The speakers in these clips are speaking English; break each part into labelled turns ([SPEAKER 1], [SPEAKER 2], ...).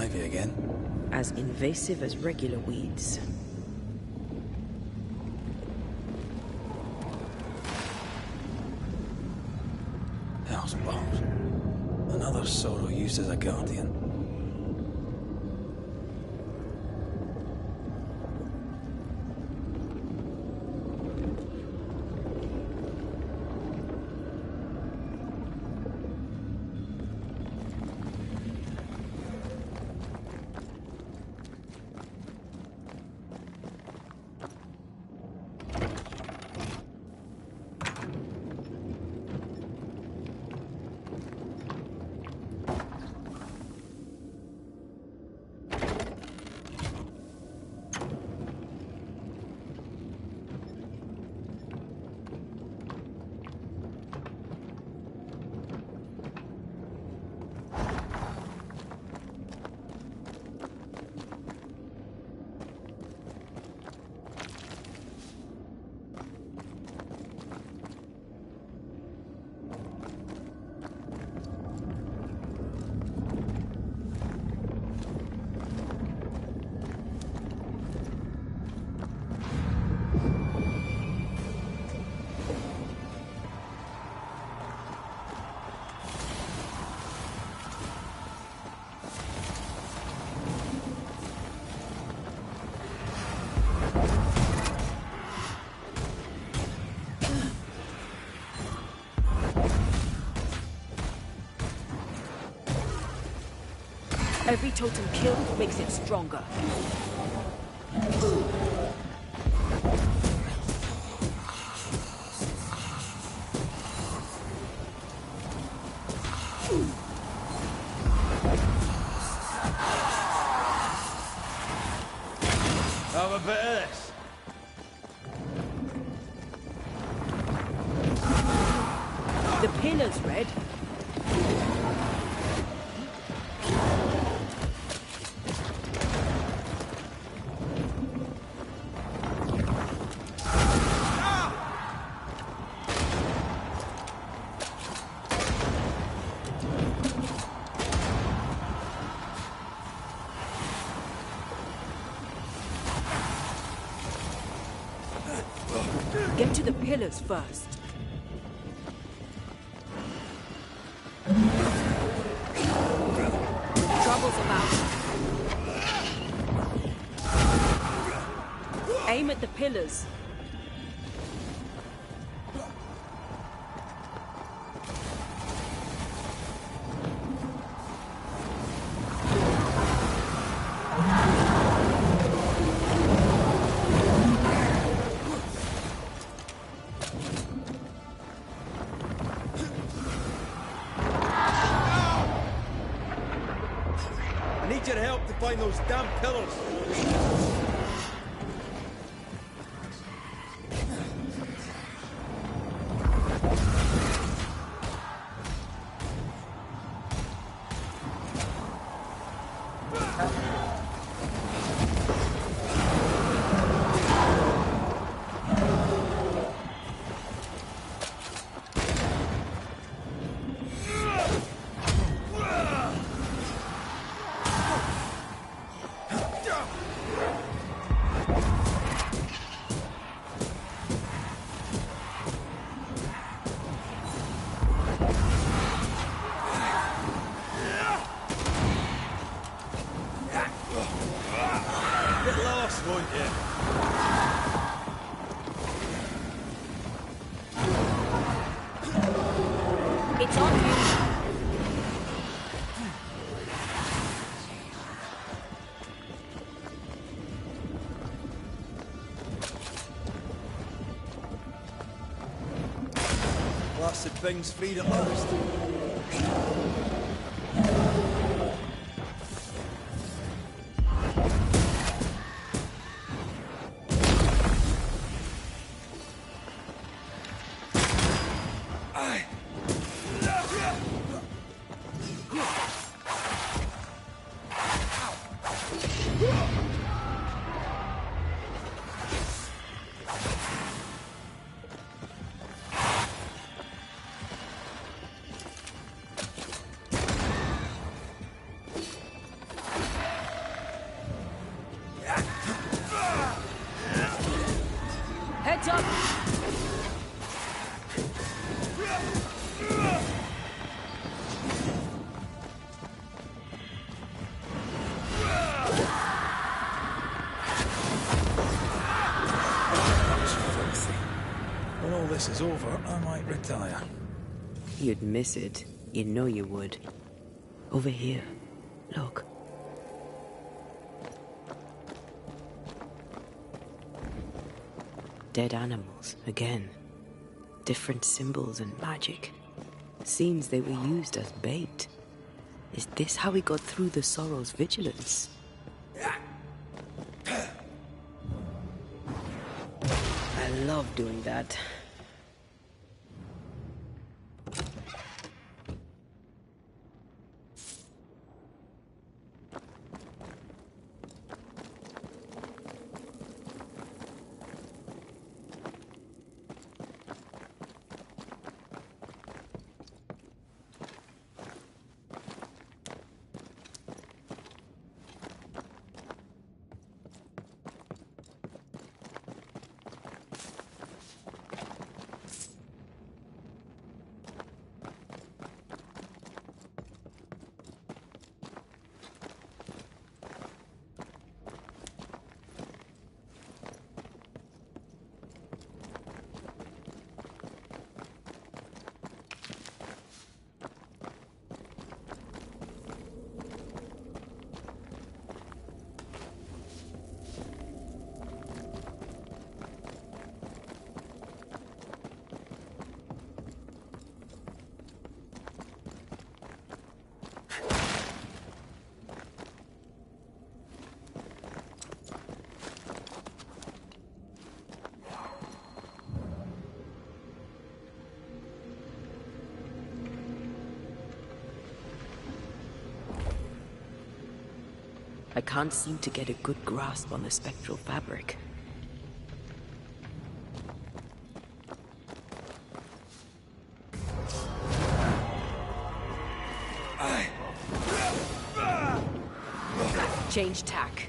[SPEAKER 1] ivy again.
[SPEAKER 2] As invasive as regular weeds.
[SPEAKER 1] Hell's bombs. Another sorrow used as a guardian.
[SPEAKER 2] Every totem killed makes it stronger.
[SPEAKER 3] Have a bit of this.
[SPEAKER 2] The pillar's red. Get to the pillars first. Trouble's about. Aim at the pillars.
[SPEAKER 3] I need your help to find those damn pillars. Get lost, won't you?
[SPEAKER 2] It's on you.
[SPEAKER 3] Blasted thing's freed at last.
[SPEAKER 1] this is over, I might retire.
[SPEAKER 4] You'd miss it. You know you would. Over here. Look. Dead animals, again. Different symbols and magic. Seems they were used as bait. Is this how we got through the Sorrow's vigilance? I love doing that. I can't seem to get a good grasp on the spectral fabric. Change tack.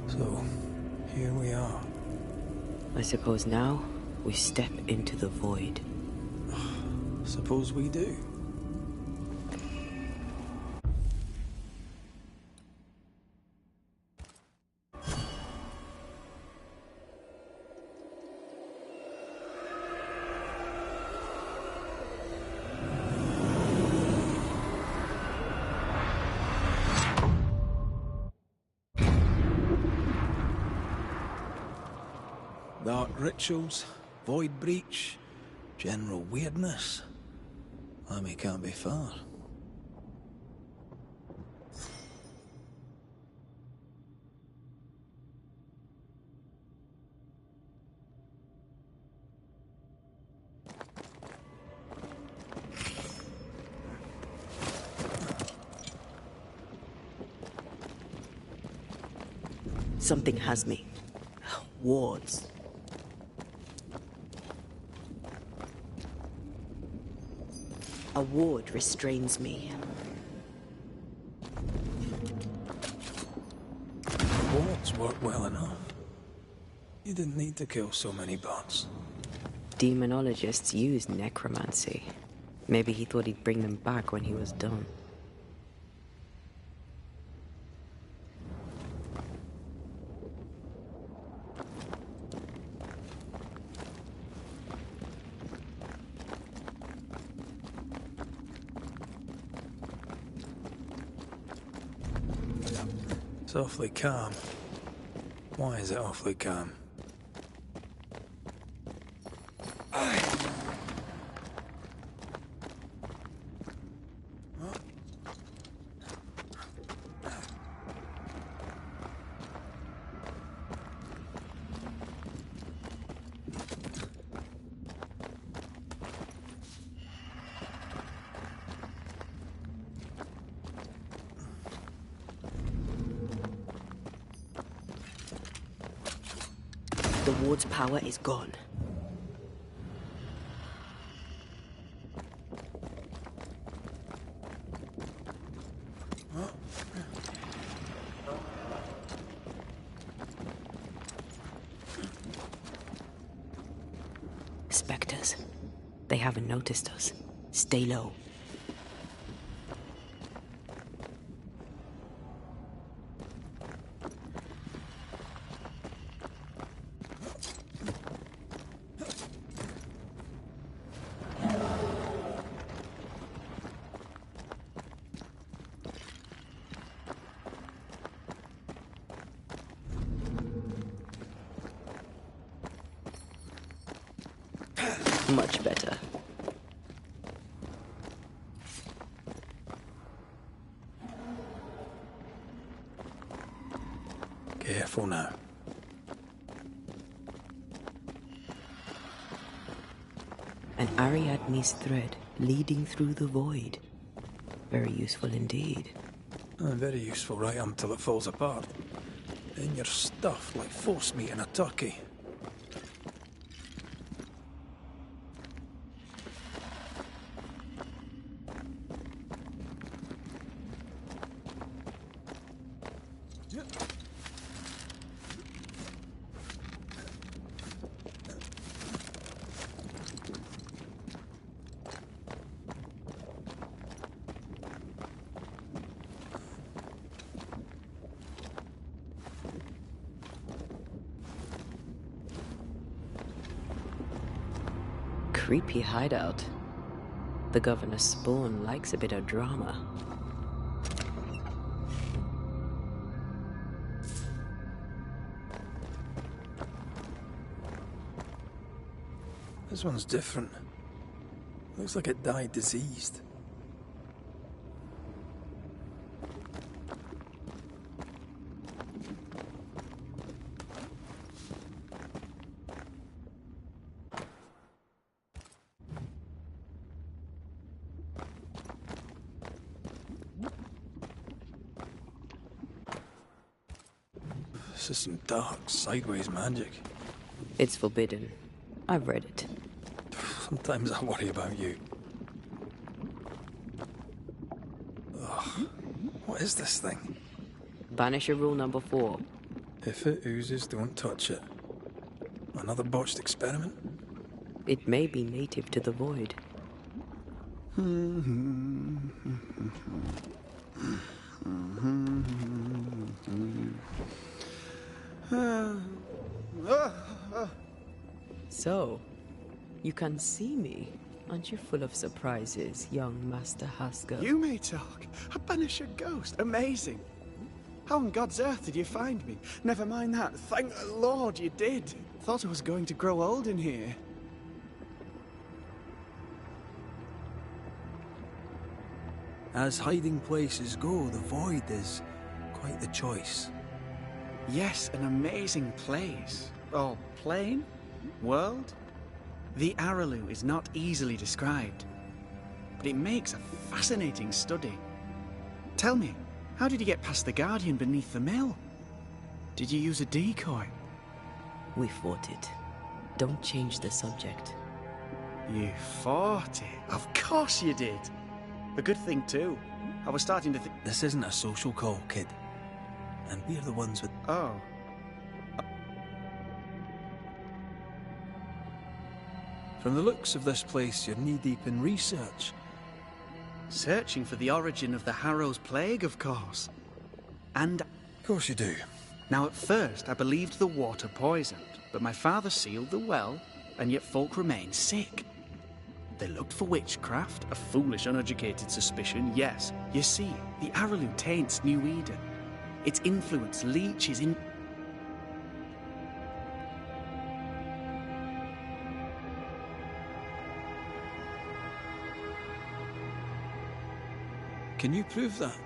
[SPEAKER 1] So, here we are.
[SPEAKER 4] I suppose now we step into the void.
[SPEAKER 1] Suppose we do. Dark rituals, void breach, general weirdness. Lemmy can't be far.
[SPEAKER 4] Something has me. Wards. A ward restrains me.
[SPEAKER 1] Wards work well enough. You didn't need to kill so many bots.
[SPEAKER 4] Demonologists use necromancy. Maybe he thought he'd bring them back when he was done.
[SPEAKER 1] It's awfully calm. Why is it awfully calm?
[SPEAKER 4] The ward's power is gone. Spectres. They haven't noticed us. Stay low. Much better.
[SPEAKER 1] Careful now.
[SPEAKER 4] An Ariadne's thread leading through the void. Very useful indeed.
[SPEAKER 1] Very useful right until it falls apart. Then you're stuffed like force meat in a turkey.
[SPEAKER 4] Creepy hideout. The governor's spawn likes a bit of drama.
[SPEAKER 1] This one's different. Looks like it died diseased. This is some dark, sideways magic.
[SPEAKER 4] It's forbidden. I've read it.
[SPEAKER 1] Sometimes I worry about you. Ugh. What is this thing?
[SPEAKER 4] Banisher rule number 4.
[SPEAKER 1] If it oozes, don't touch it. Another botched experiment?
[SPEAKER 4] It may be native to the void. So, you can see me. Aren't you full of surprises, young Master Haskell?
[SPEAKER 5] You may talk. A banisher ghost. Amazing. How on God's earth did you find me? Never mind that. Thank the Lord you did. Thought I was going to grow old in here.
[SPEAKER 1] As hiding places go, the void is quite the choice.
[SPEAKER 5] Yes, an amazing place. Or plane? World? The Araloo is not easily described, but it makes a fascinating study. Tell me, how did you get past the Guardian beneath the mill? Did you use a decoy?
[SPEAKER 4] We fought it. Don't change the subject.
[SPEAKER 5] You fought it? Of course you did. A good thing too. I was starting to think...
[SPEAKER 1] This isn't a social call, kid. And we're the ones with...
[SPEAKER 5] Oh.
[SPEAKER 1] From the looks of this place, you're knee-deep in research.
[SPEAKER 5] Searching for the origin of the Harrow's plague, of course. And...
[SPEAKER 1] Of course you do.
[SPEAKER 5] Now, at first, I believed the water poisoned, but my father sealed the well, and yet folk remained sick. They looked for witchcraft, a foolish, uneducated suspicion, yes. You see, the Araloo taints New Eden. Its influence leeches in...
[SPEAKER 3] Can you prove that?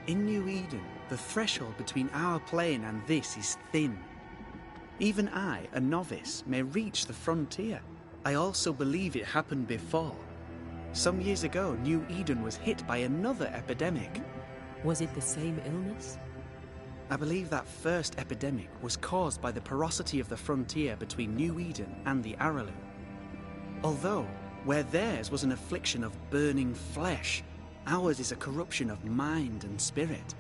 [SPEAKER 5] In New Eden, the threshold between our plane and this is thin. Even I, a novice, may reach the frontier. I also believe it happened before. Some years ago, New Eden was hit by another epidemic.
[SPEAKER 4] Was it the same illness?
[SPEAKER 5] I believe that first epidemic was caused by the porosity of the frontier between New Eden and the Araloo. Although, where theirs was an affliction of burning flesh, ours is a corruption of mind and spirit.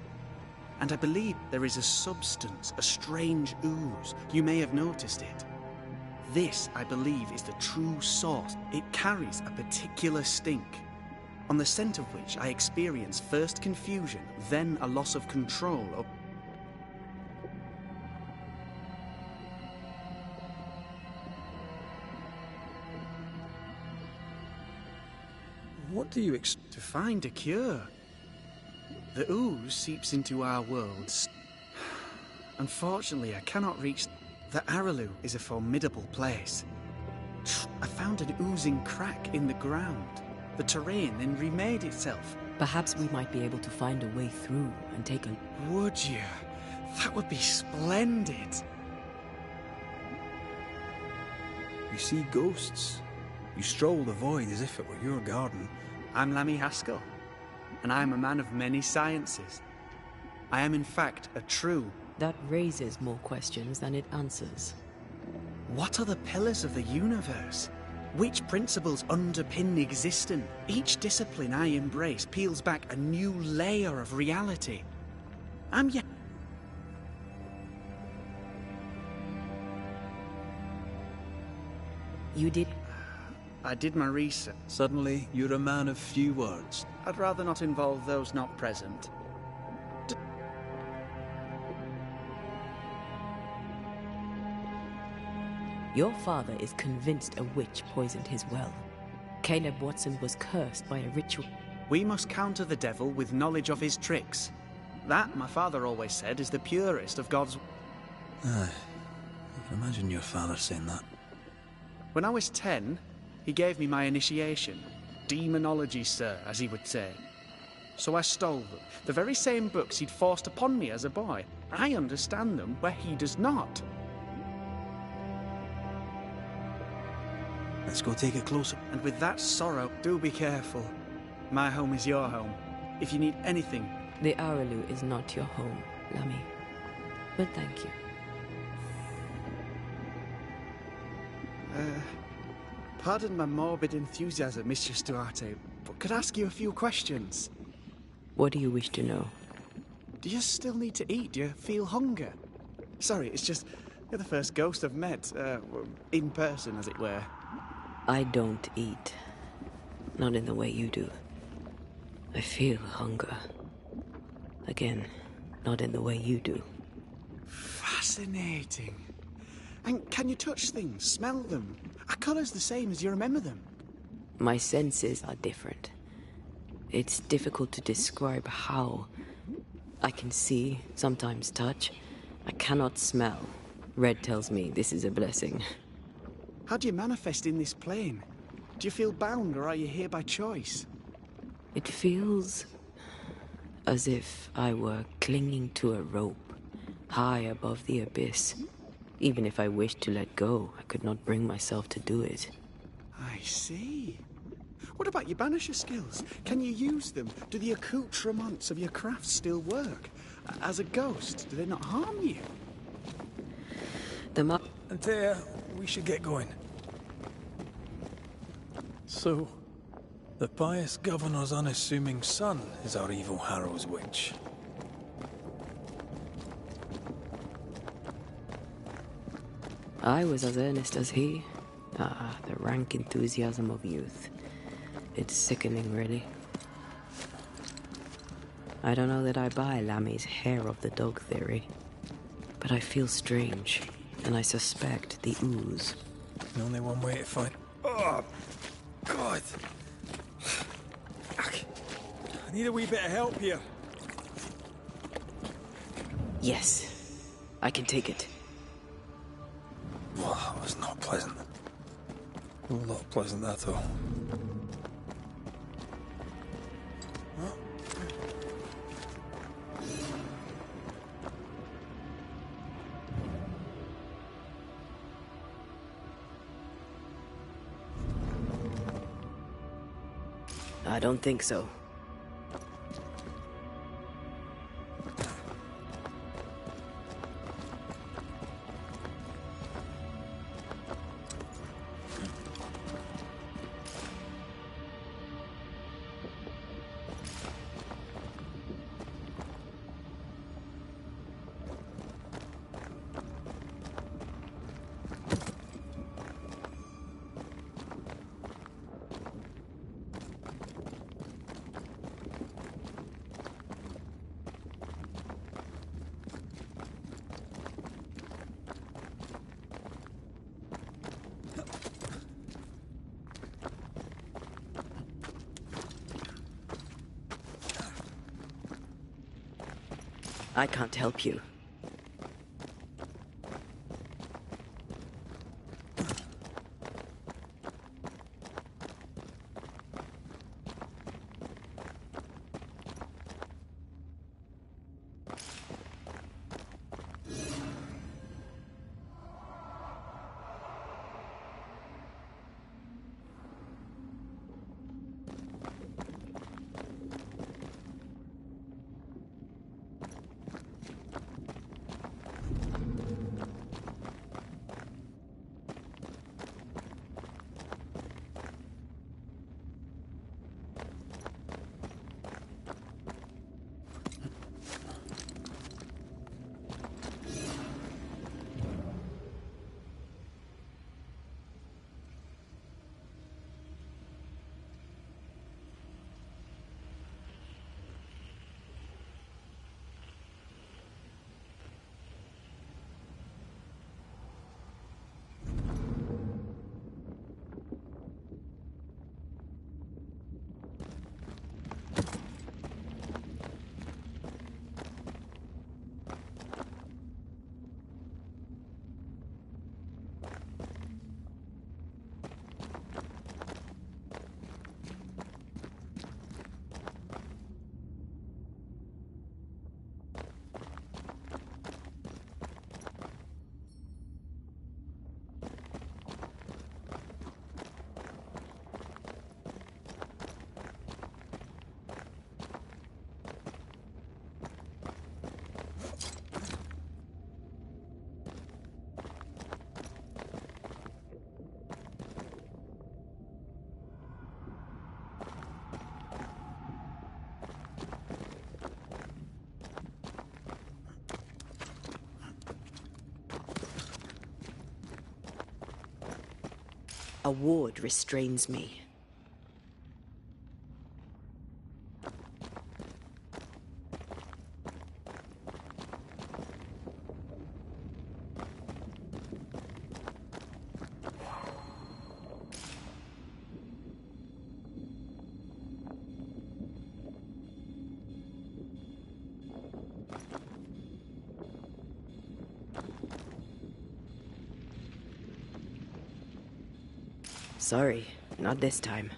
[SPEAKER 5] And I believe there is a substance, a strange ooze. You may have noticed it. This, I believe, is the true source. It carries a particular stink, on the scent of which I experience first confusion, then a loss of control of...
[SPEAKER 1] What do you
[SPEAKER 5] To find a cure. The ooze seeps into our worlds. Unfortunately, I cannot reach... The Araloo is a formidable place. I found an oozing crack in the ground. The terrain then remade itself.
[SPEAKER 4] Perhaps we might be able to find a way through and take a...
[SPEAKER 5] Would you? That would be splendid.
[SPEAKER 1] You see ghosts? You stroll the void as if it were your garden.
[SPEAKER 5] I'm Lammy Haskell, and I am a man of many sciences. I am in fact a true...
[SPEAKER 4] That raises more questions than it answers.
[SPEAKER 5] What are the pillars of the universe? Which principles underpin existence? Each discipline I embrace peels back a new layer of reality. I'm yet...
[SPEAKER 4] You did...
[SPEAKER 5] I did my research.
[SPEAKER 1] Suddenly, you're a man of few words.
[SPEAKER 5] I'd rather not involve those not present.
[SPEAKER 4] Your father is convinced a witch poisoned his well. Caleb Watson was cursed by a ritual.
[SPEAKER 5] We must counter the devil with knowledge of his tricks. That, my father always said, is the purest of God's...
[SPEAKER 1] Aye. I can imagine your father saying that.
[SPEAKER 5] When I was 10, he gave me my initiation. Demonology, sir, as he would say. So I stole them. The very same books he'd forced upon me as a boy. I understand them where he does not.
[SPEAKER 1] Let's go take a closer.
[SPEAKER 5] And with that sorrow, do be careful. My home is your home. If you need anything...
[SPEAKER 4] The Araloo is not your home, Lammy. But thank you.
[SPEAKER 5] Pardon my morbid enthusiasm, Mistress Duarte, but could I ask you a few questions?
[SPEAKER 4] What do you wish to know?
[SPEAKER 5] Do you still need to eat? Do you feel hunger? Sorry, it's just... You're the first ghost I've met, in person, as it were.
[SPEAKER 4] I don't eat. Not in the way you do. I feel hunger. Again, not in the way you do.
[SPEAKER 5] Fascinating. And can you touch things, smell them? Are colours the same as you remember them?
[SPEAKER 4] My senses are different. It's difficult to describe how. I can see, sometimes touch. I cannot smell. Red tells me this is a blessing.
[SPEAKER 5] How do you manifest in this plane? Do you feel bound, or are you here by choice?
[SPEAKER 4] It feels as if I were clinging to a rope, high above the abyss. Even if I wished to let go, I could not bring myself to do it.
[SPEAKER 5] I see. What about your banisher skills? Can you use them? Do the accoutrements of your craft still work? As a ghost, do they not harm you?
[SPEAKER 1] Antea, we should get going. So, the pious governor's unassuming son is our evil Harrow's witch.
[SPEAKER 4] I was as earnest as he. Ah, the rank enthusiasm of youth. It's sickening, really. I don't know that I buy Lammy's hair of the dog theory, but I feel strange, and I suspect the ooze.
[SPEAKER 1] Only one way to find... Oh, God! I need a wee bit of help here.
[SPEAKER 4] Yes, I can take it.
[SPEAKER 1] Well, that was not pleasant. Not pleasant at all.
[SPEAKER 4] I don't think so. I can't help you. A ward restrains me. Sorry, not this time.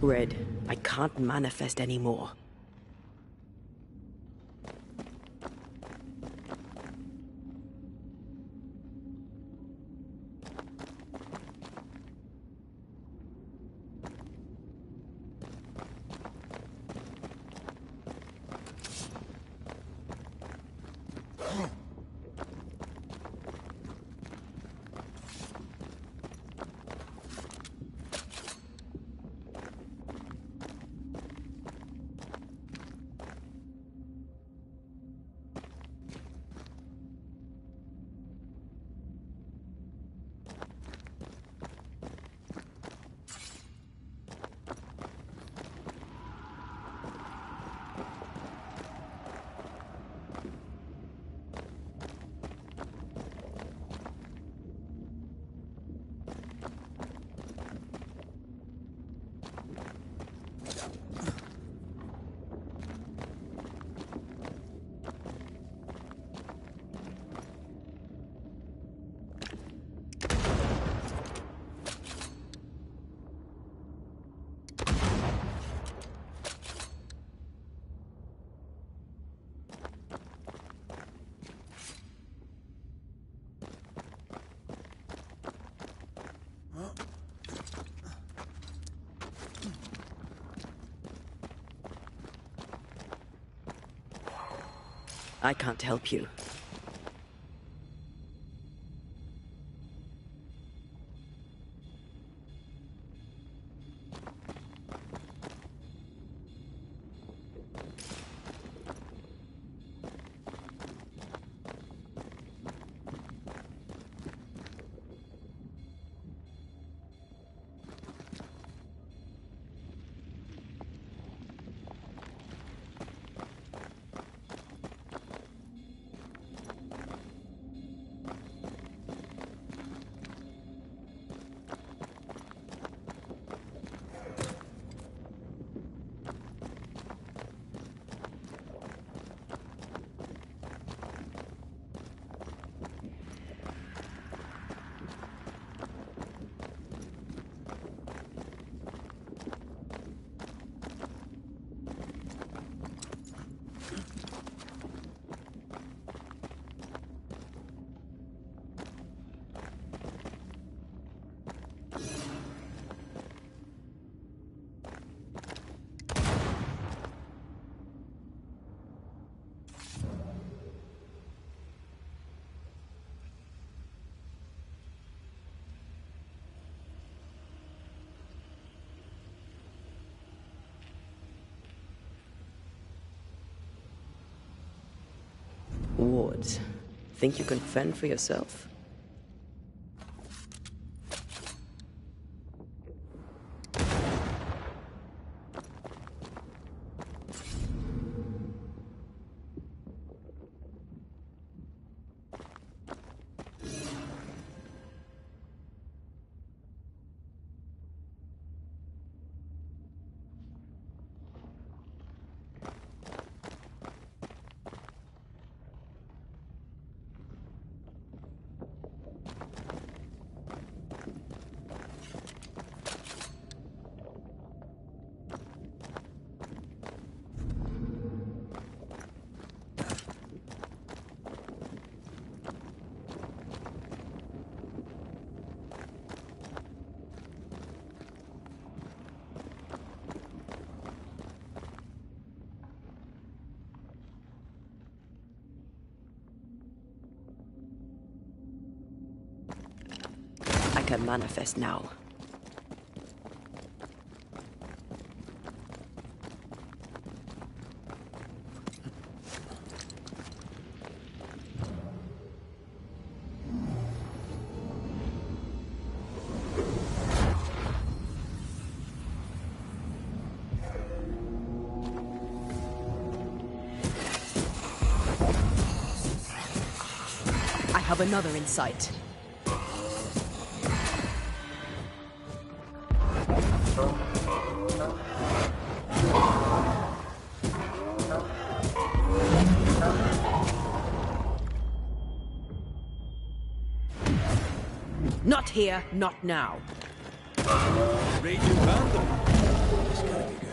[SPEAKER 4] Red, I can't manifest anymore. I can't help you. Wards, think you can fend for yourself? I can manifest now. I have another in sight. Not here, not now.
[SPEAKER 3] Raging vandal.
[SPEAKER 1] It's gonna be good.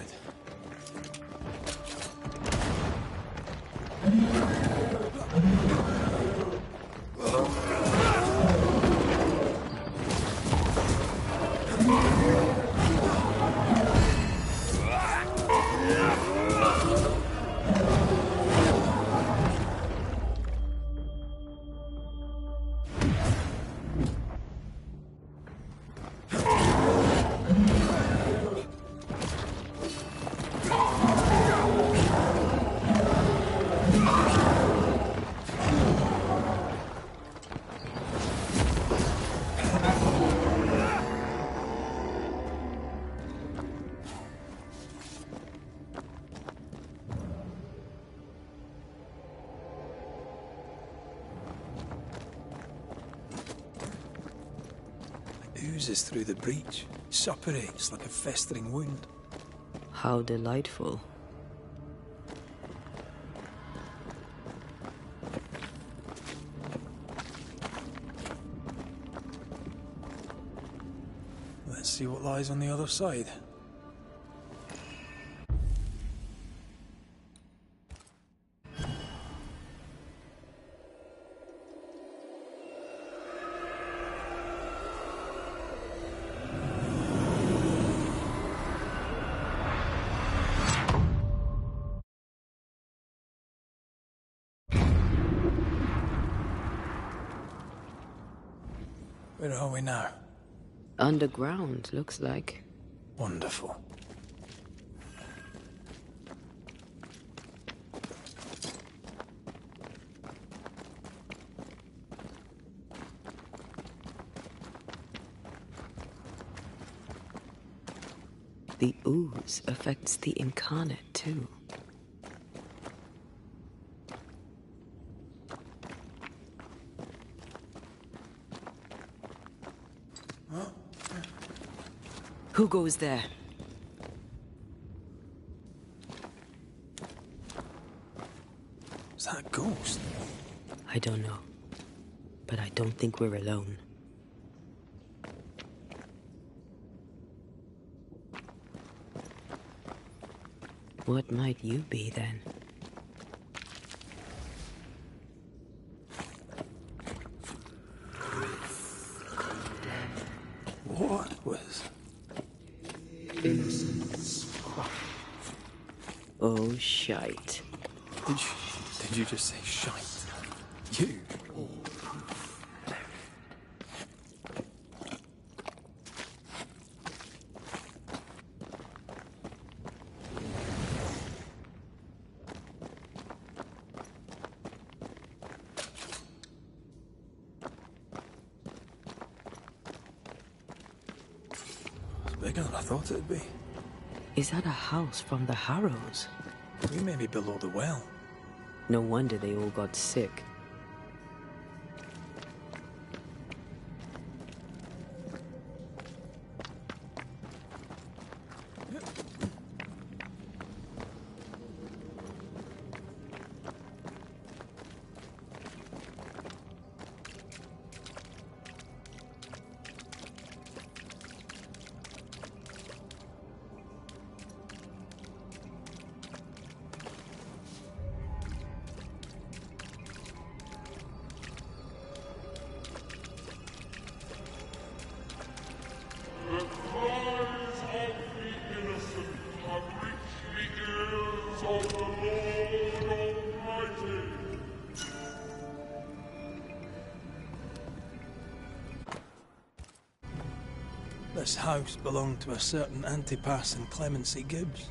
[SPEAKER 1] Oozes through the breach, suppurates like a festering wound.
[SPEAKER 4] How delightful.
[SPEAKER 1] Let's see what lies on the other side. Where are we now?
[SPEAKER 4] Underground, looks like.
[SPEAKER 1] Wonderful.
[SPEAKER 4] The ooze affects the incarnate, too. Who goes there?
[SPEAKER 1] Is that a ghost?
[SPEAKER 4] I don't know. But I don't think we're alone. What might you be, then?
[SPEAKER 1] What was...
[SPEAKER 4] Innocence. Oh, shite.
[SPEAKER 1] Did you just say shite? You? It's bigger than I thought it'd be.
[SPEAKER 4] Is that a house from the Harrows?
[SPEAKER 1] We may be below the well.
[SPEAKER 4] No wonder they all got sick.
[SPEAKER 6] The cries of the innocent have reached the ears of the Lord Almighty.
[SPEAKER 1] This house belonged to a certain Antipas and Clemency Gibbs.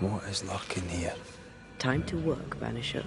[SPEAKER 1] What is lurking here?
[SPEAKER 4] Time to work, Vanisher.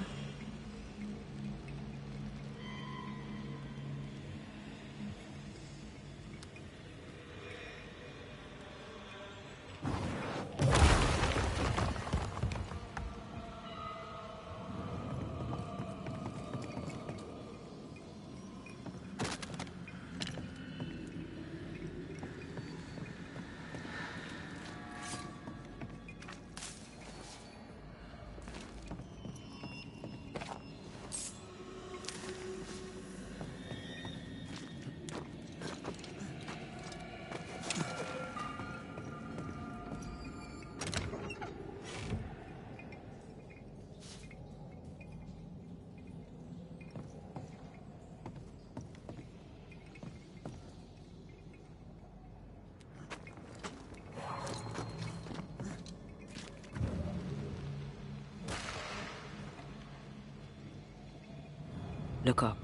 [SPEAKER 4] Look up.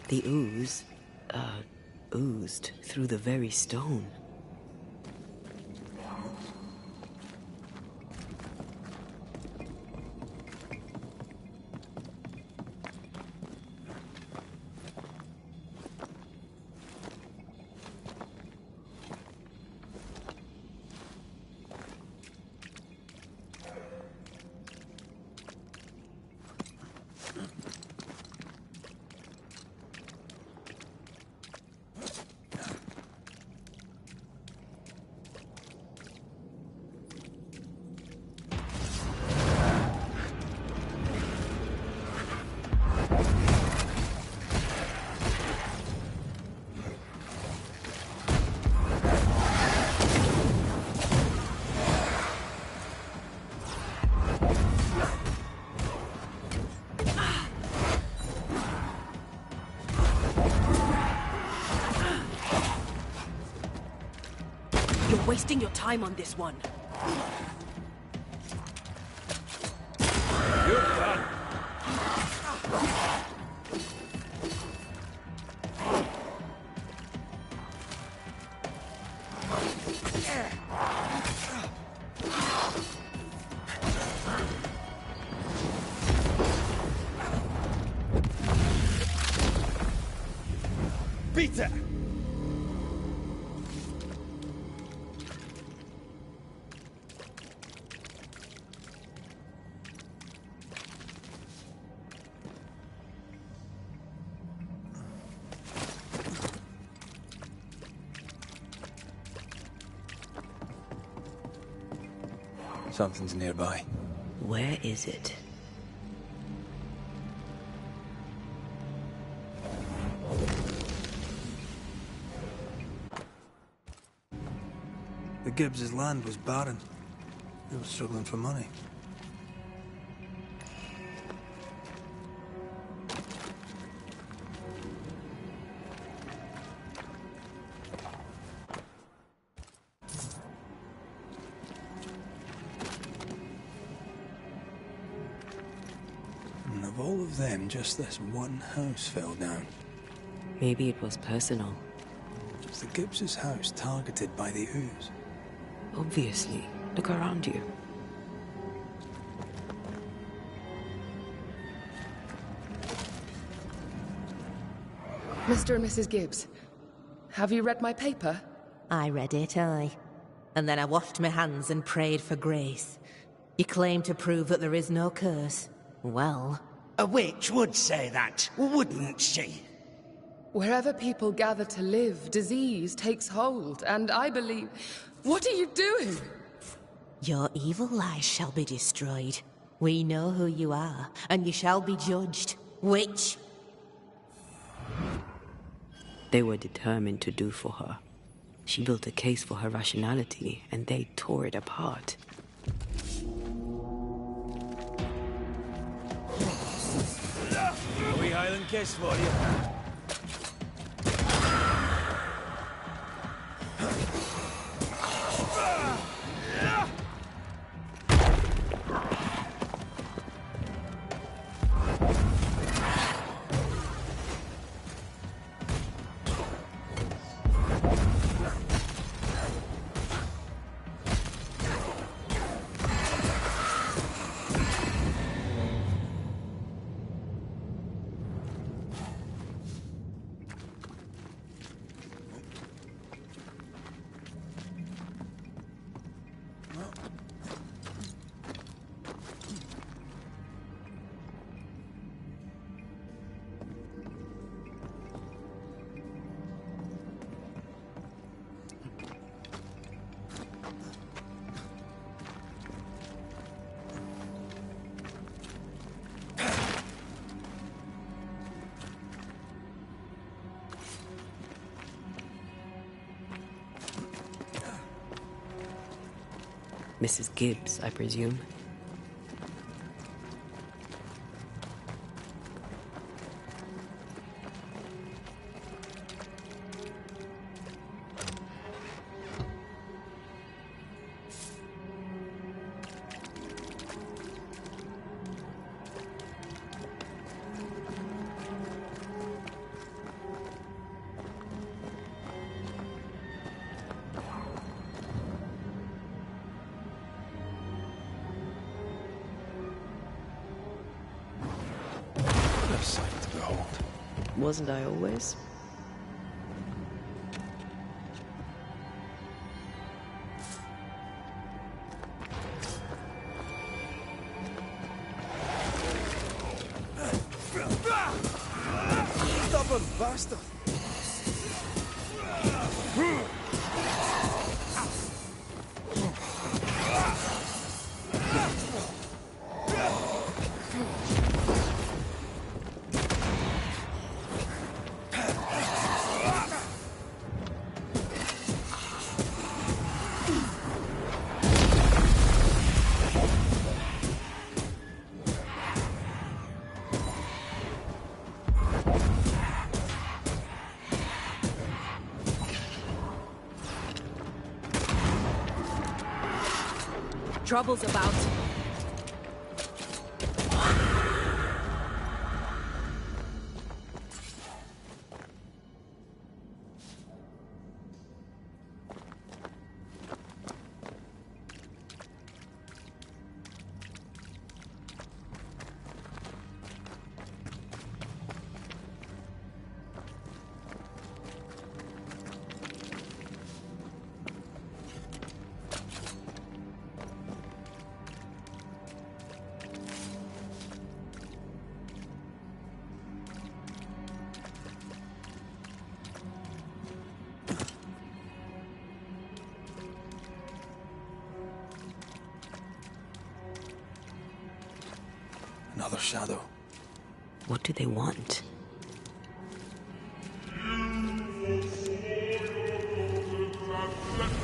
[SPEAKER 4] The ooze, oozed through the very stone.
[SPEAKER 2] You're wasting your time on this one.
[SPEAKER 3] You're done. Beat it!
[SPEAKER 1] Something's nearby.
[SPEAKER 4] Where is it?
[SPEAKER 1] The Gibbs' land was barren. They were struggling for money. And of all of them, just this one house fell down.
[SPEAKER 4] Maybe it was personal.
[SPEAKER 1] Was the Gibbs' house targeted by the ooze?
[SPEAKER 4] Obviously. Look around you.
[SPEAKER 7] Mr. and Mrs. Gibbs, have you read my paper?
[SPEAKER 8] I read it, aye. And then I washed my hands and prayed for grace. You claim to prove that there is no curse. Well...
[SPEAKER 9] A witch would say that, wouldn't she?
[SPEAKER 7] Wherever people gather to live, disease takes hold, and I believe... What are you doing?
[SPEAKER 8] Your evil lies shall be destroyed. We know who you are, and you shall be judged. Witch!
[SPEAKER 4] They were determined to do for her. She built a case for her rationality, and they tore it apart.
[SPEAKER 3] A wee Highland kiss for you.
[SPEAKER 4] Mrs. Gibbs, I presume.
[SPEAKER 1] What a sight to behold.
[SPEAKER 4] Wasn't I always?
[SPEAKER 3] Stubborn bastard!
[SPEAKER 2] Trouble's about.
[SPEAKER 1] Another shadow.
[SPEAKER 4] What do they want?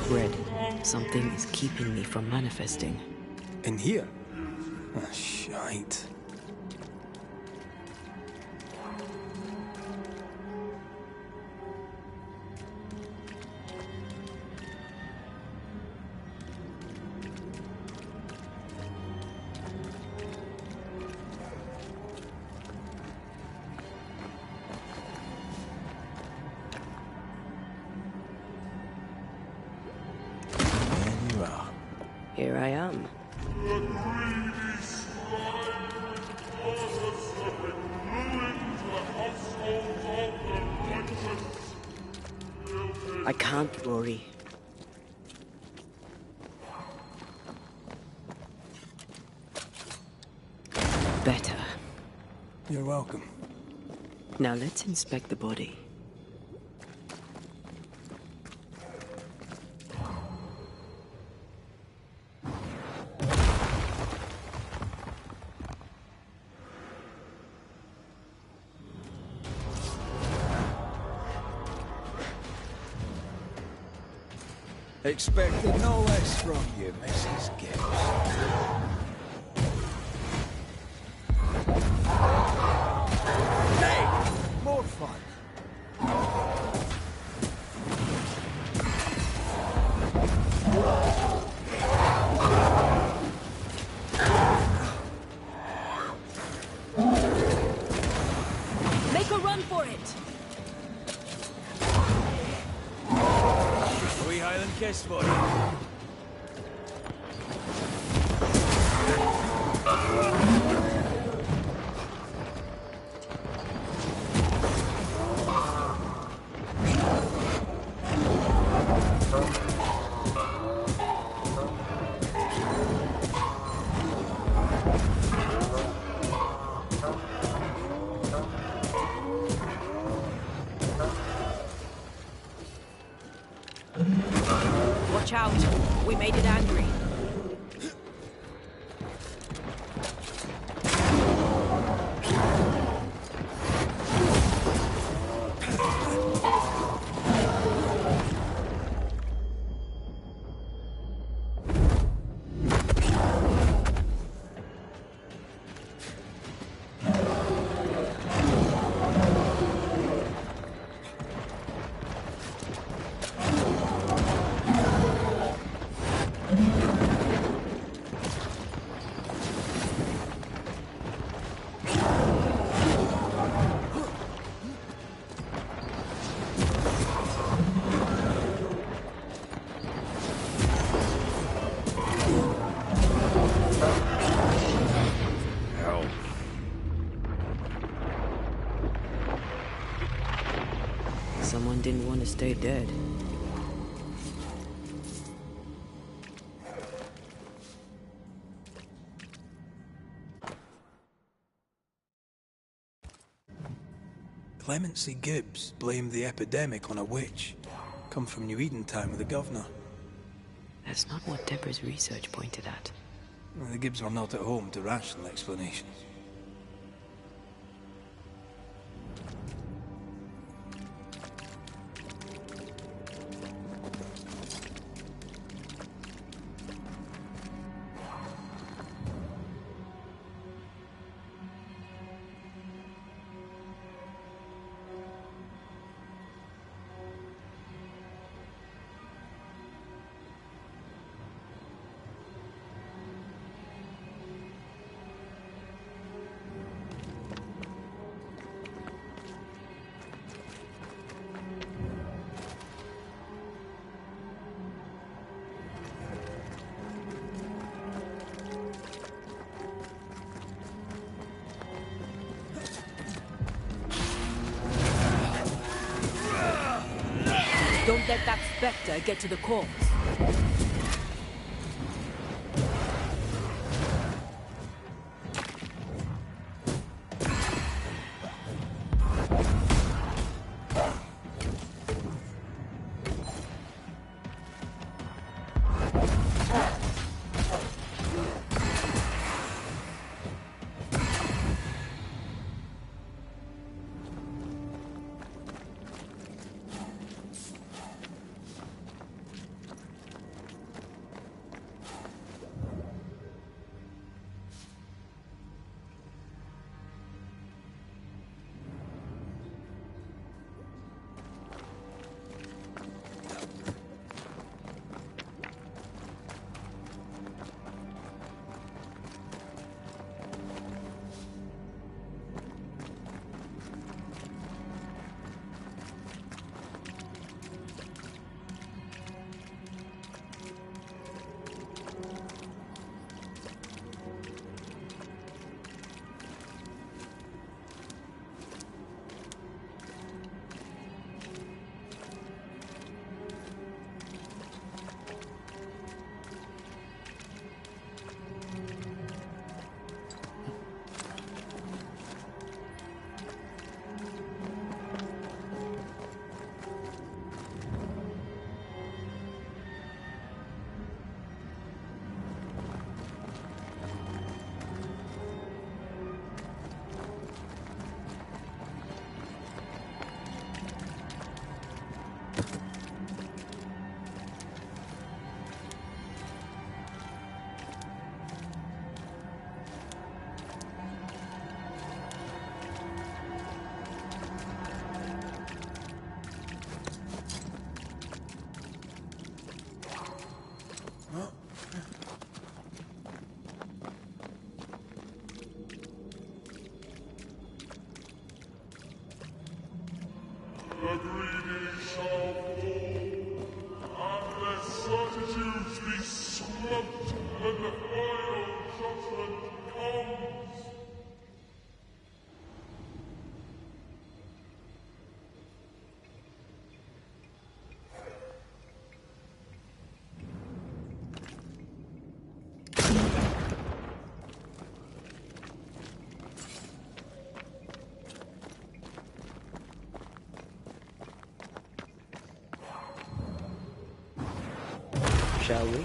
[SPEAKER 4] Red, something is keeping me from manifesting.
[SPEAKER 1] In here? Ah, shite. There you are.
[SPEAKER 4] Here I am. I can't, Rory. Better.
[SPEAKER 1] You're welcome.
[SPEAKER 4] Now let's inspect the body.
[SPEAKER 3] Expected no less from you, Mrs. Gibbs. Hey! More fun.
[SPEAKER 2] Make a run for it!
[SPEAKER 3] A wee Highland kiss for you.
[SPEAKER 2] Watch out. We made it angry.
[SPEAKER 4] and didn't want to stay dead.
[SPEAKER 1] Clemency Gibbs blamed the epidemic on a witch. Come from New Eden Town with the governor.
[SPEAKER 4] That's not what Deborah's research pointed at.
[SPEAKER 1] The Gibbs were not at home to rational explanations.
[SPEAKER 2] Don't let that spectre get to the corpse.
[SPEAKER 6] The greedy shall fall, and their certitudes be swept when the final judgment comes.
[SPEAKER 4] Shall we?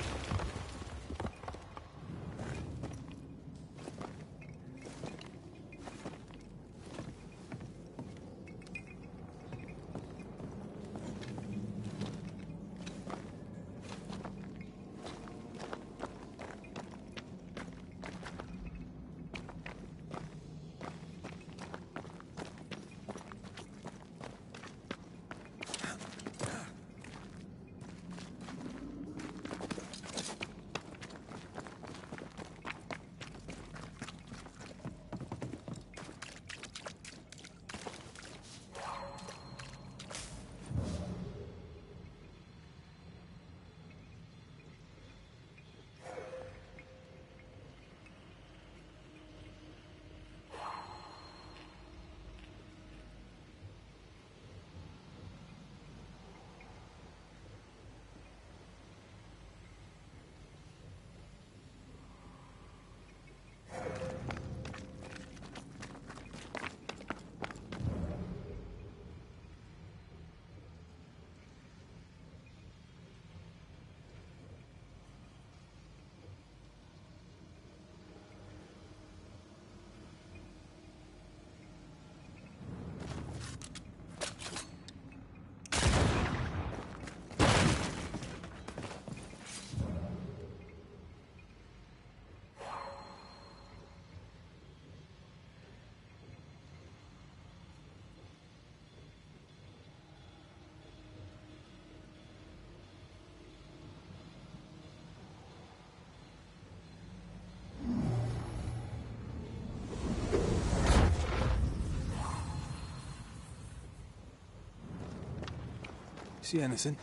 [SPEAKER 1] See anything?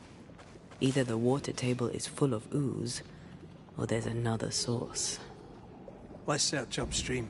[SPEAKER 4] Either the water table is full of ooze, or there's another source.
[SPEAKER 1] Let's search upstream.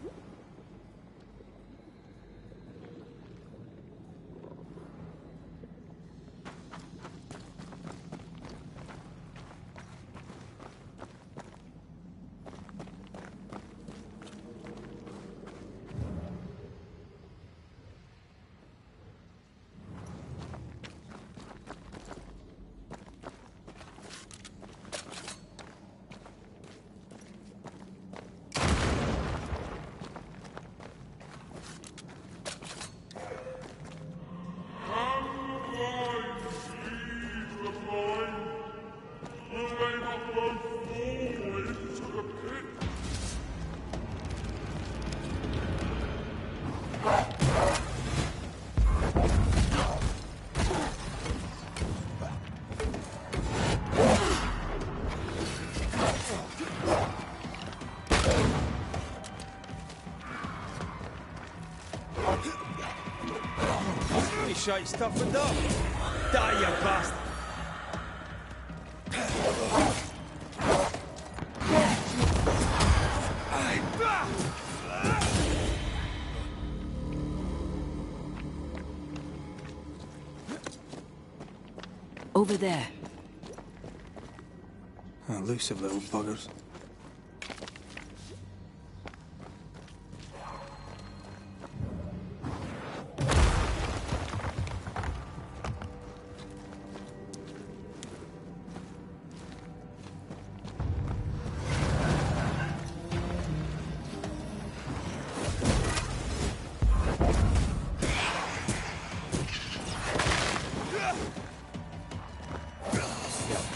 [SPEAKER 3] Shite toughened up. Die, you bastard!
[SPEAKER 4] Over there.
[SPEAKER 1] Elusive little buggers.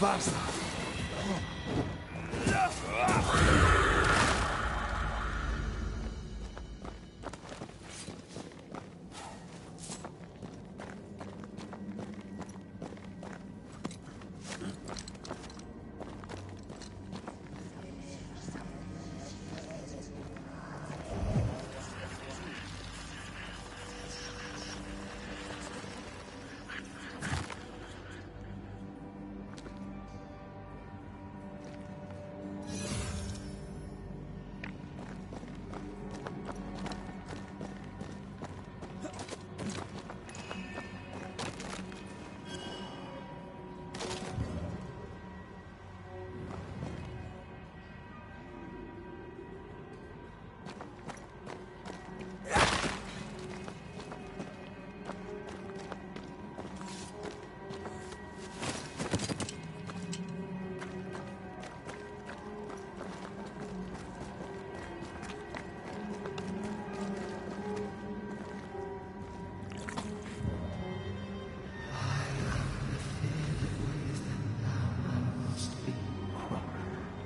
[SPEAKER 3] Bastard!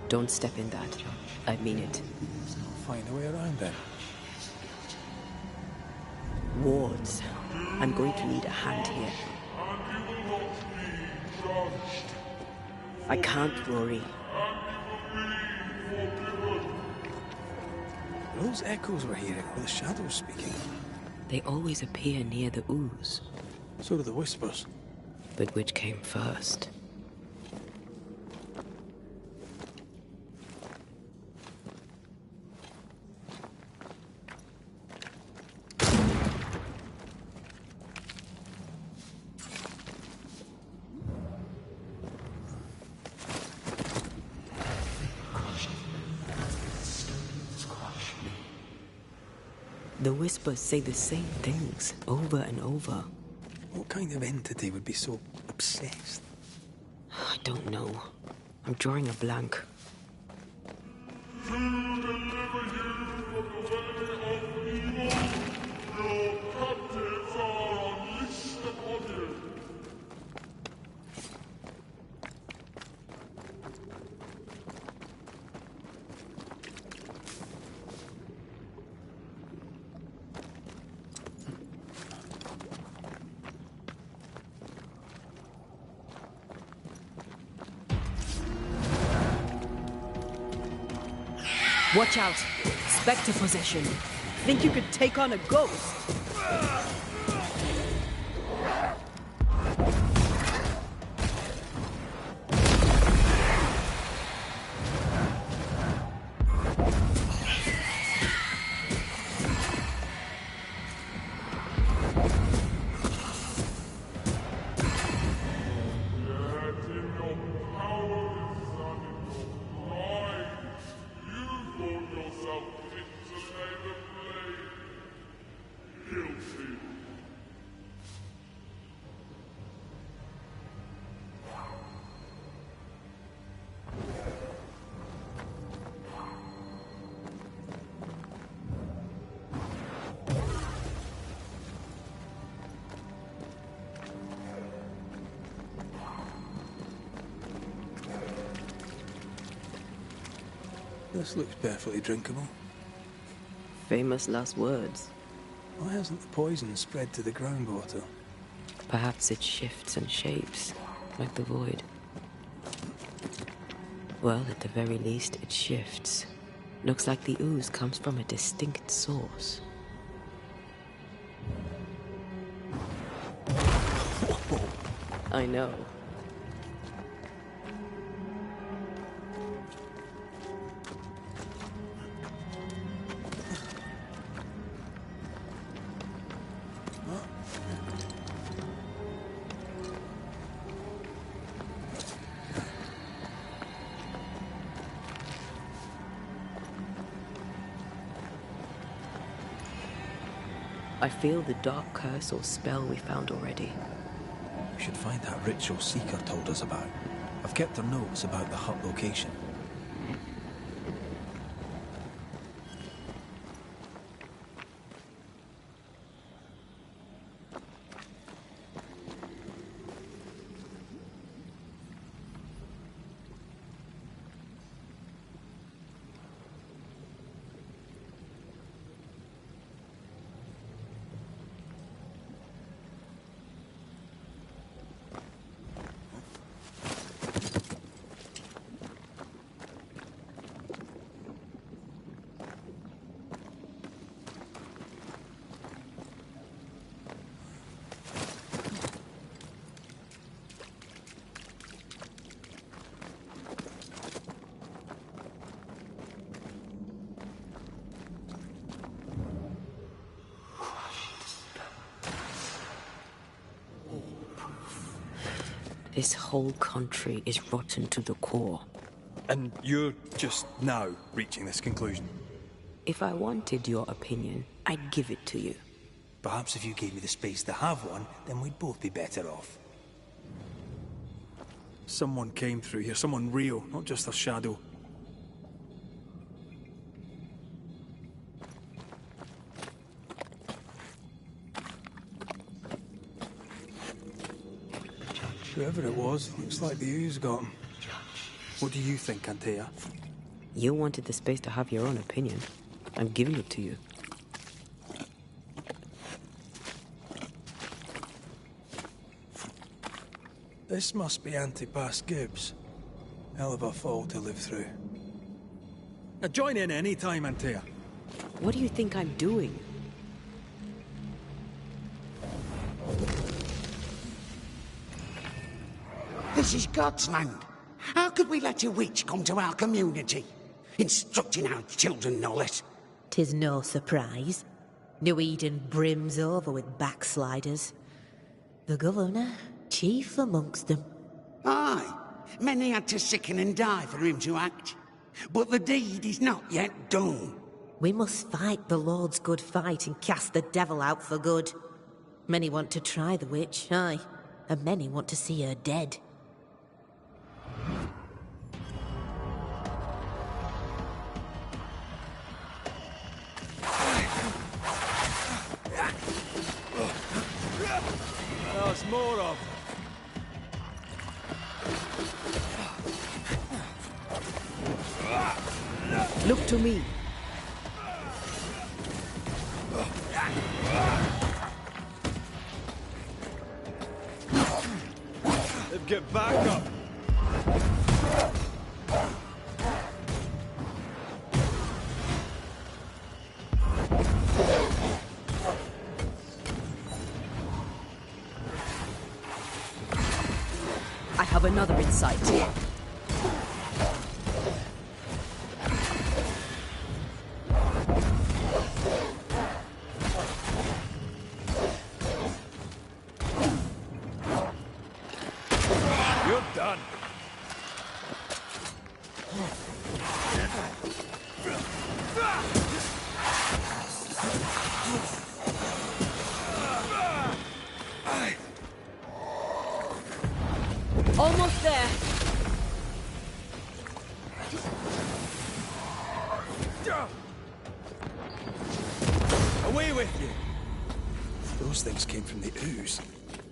[SPEAKER 4] Don't step in that. I mean it.
[SPEAKER 1] I'll find a way around then.
[SPEAKER 4] Wards. I'm going to need a hand here. I can't, Rory.
[SPEAKER 1] Those echoes we're hearing are the shadows speaking.
[SPEAKER 4] They always appear near the ooze.
[SPEAKER 1] So do the whispers.
[SPEAKER 4] But which came first? The whispers say the same things over and over.
[SPEAKER 1] What kind of entity would be so obsessed?
[SPEAKER 4] I don't know. I'm drawing a blank.
[SPEAKER 6] To deliver you from the way of evil, your captives are unleashed upon you.
[SPEAKER 2] Watch out! Spectre possession. Think you could take on a ghost?
[SPEAKER 1] This looks perfectly drinkable.
[SPEAKER 4] Famous last words.
[SPEAKER 1] Why hasn't the poison spread to the groundwater?
[SPEAKER 4] Perhaps it shifts and shapes, like the void. Well, at the very least, it shifts. Looks like the ooze comes from a distinct source. I know. I feel the dark curse or spell we found already.
[SPEAKER 1] We should find that ritual Seeker told us about. I've kept her notes about the hut location.
[SPEAKER 4] This whole country is rotten to the core.
[SPEAKER 1] And you're just now reaching this conclusion?
[SPEAKER 4] If I wanted your opinion, I'd give it to you.
[SPEAKER 1] Perhaps if you gave me the space to have one, then we'd both be better off. Someone came through here, someone real, not just a shadow. Whoever it was, looks like the ooze got him. What do you think, Antea?
[SPEAKER 4] You wanted the space to have your own opinion. I'm giving it to you.
[SPEAKER 1] This must be Antipas Gibbs. Hell of a fall to live through. Now join in any time, Antea.
[SPEAKER 4] What do you think I'm doing?
[SPEAKER 9] This is God's land. How could we let a witch come to our community? Instructing our children, no less.
[SPEAKER 8] 'Tis no surprise. New Eden brims over with backsliders. The governor, chief amongst them.
[SPEAKER 9] Aye, many had to sicken and die for him to act. But the deed is not yet done.
[SPEAKER 8] We must fight the Lord's good fight and cast the devil out for good. Many want to try the witch, aye, and many want to see her dead.
[SPEAKER 1] There's more of them.
[SPEAKER 2] Look to me.
[SPEAKER 1] Get back up.
[SPEAKER 2] I have another in sight.
[SPEAKER 1] You're done.
[SPEAKER 2] Almost there.
[SPEAKER 1] Away with you! Those things came from the ooze.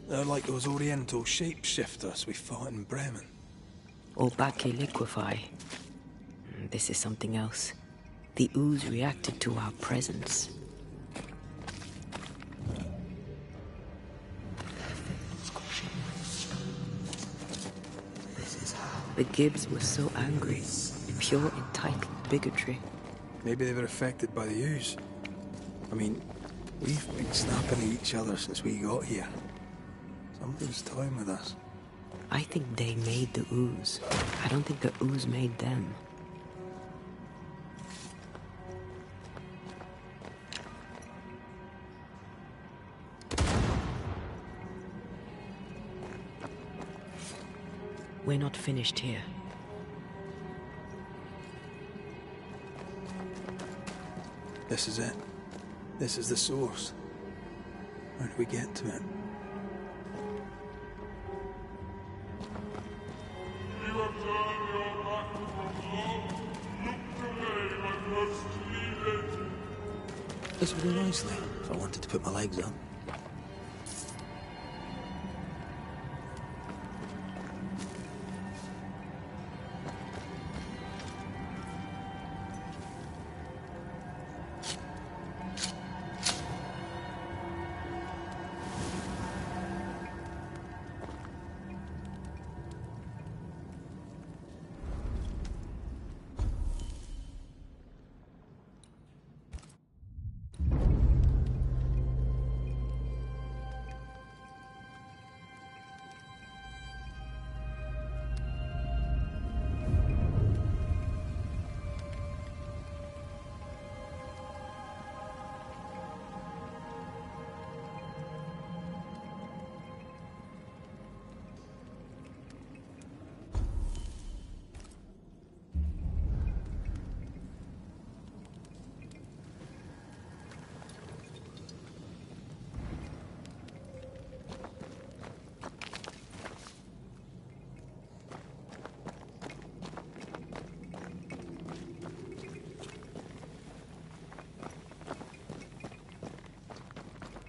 [SPEAKER 1] They're like those oriental shapeshifters we fought in Bremen.
[SPEAKER 4] Or Bacche liquefy. This is something else. The ooze reacted to our presence. The Gibbs were so angry. Pure entitled bigotry.
[SPEAKER 1] Maybe they were affected by the ooze. I mean, we've been snapping at each other since we got here. Something's toying with us.
[SPEAKER 4] I think they made the ooze. I don't think the ooze made them. We're not finished here.
[SPEAKER 1] This is it. This is the source. How do we get to it?
[SPEAKER 6] You have turned your back from love, looked away when most needed.
[SPEAKER 1] This would do nicely if I wanted to put my legs up.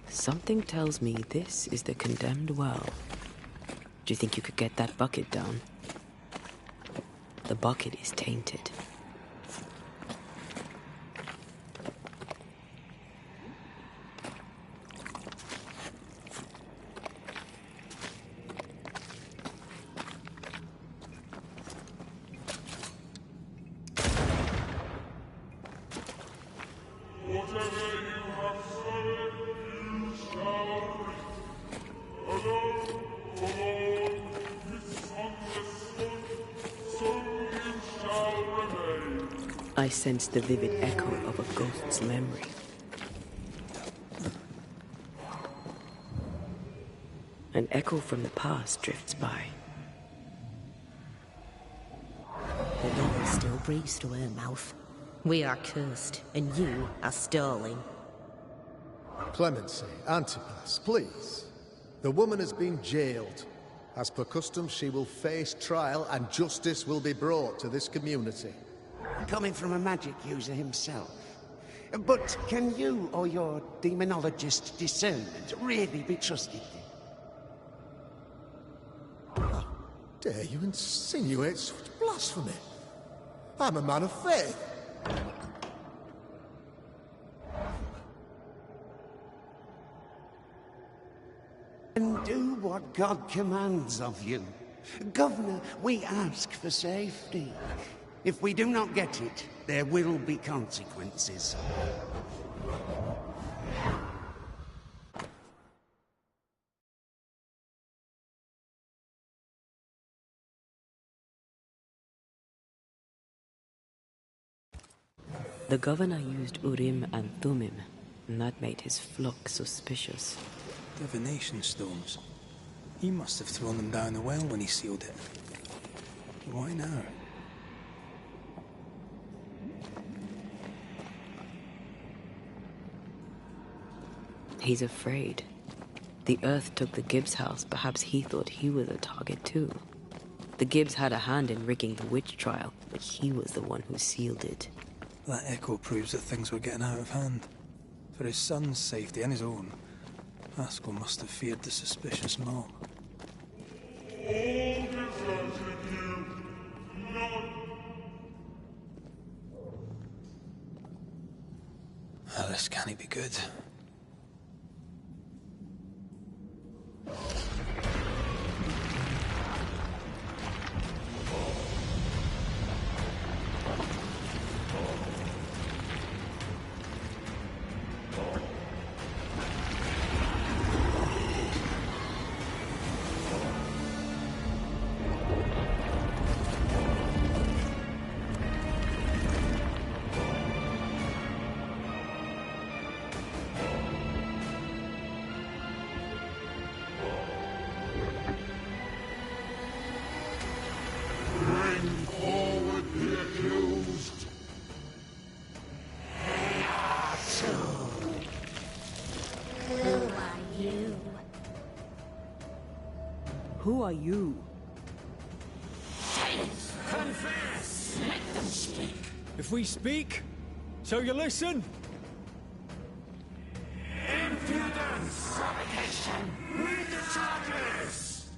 [SPEAKER 4] Something tells me this is the condemned well. Do you think you could get that bucket down? The bucket is tainted. I sense the vivid echo of a ghost's memory. An echo from the past drifts by.
[SPEAKER 8] The devil still breathes through her mouth. We are cursed, and you are stalling.
[SPEAKER 10] Clemency, Antipas, please. The woman has been jailed. As per custom, she will face trial and justice will be brought to this community.
[SPEAKER 9] Coming from a magic user himself. But can you or your demonologist discernment really be trusted?
[SPEAKER 10] How dare you insinuate such blasphemy? I'm a man of faith.
[SPEAKER 9] And do what God commands of you. Governor, we ask for safety. If we do not get it, there will be consequences.
[SPEAKER 4] The governor used Urim and Thummim, and that made his flock suspicious.
[SPEAKER 1] Divination stones. He must have thrown them down the well when he sealed it. Why now?
[SPEAKER 4] He's afraid. The Earth took the Gibbs house. Perhaps he thought he was a target too. The Gibbs had a hand in rigging the witch trial, but he was the one who sealed it.
[SPEAKER 1] That echo proves that things were getting out of hand. For his son's safety and his own, Haskell must have feared the suspicious mob.
[SPEAKER 6] All deserted you. None.
[SPEAKER 1] Oh, this can't be good.
[SPEAKER 2] Who are you?
[SPEAKER 6] Confess! Let them speak.
[SPEAKER 3] If we speak, so you listen?
[SPEAKER 6] Impudence! Provocation! Read the charges!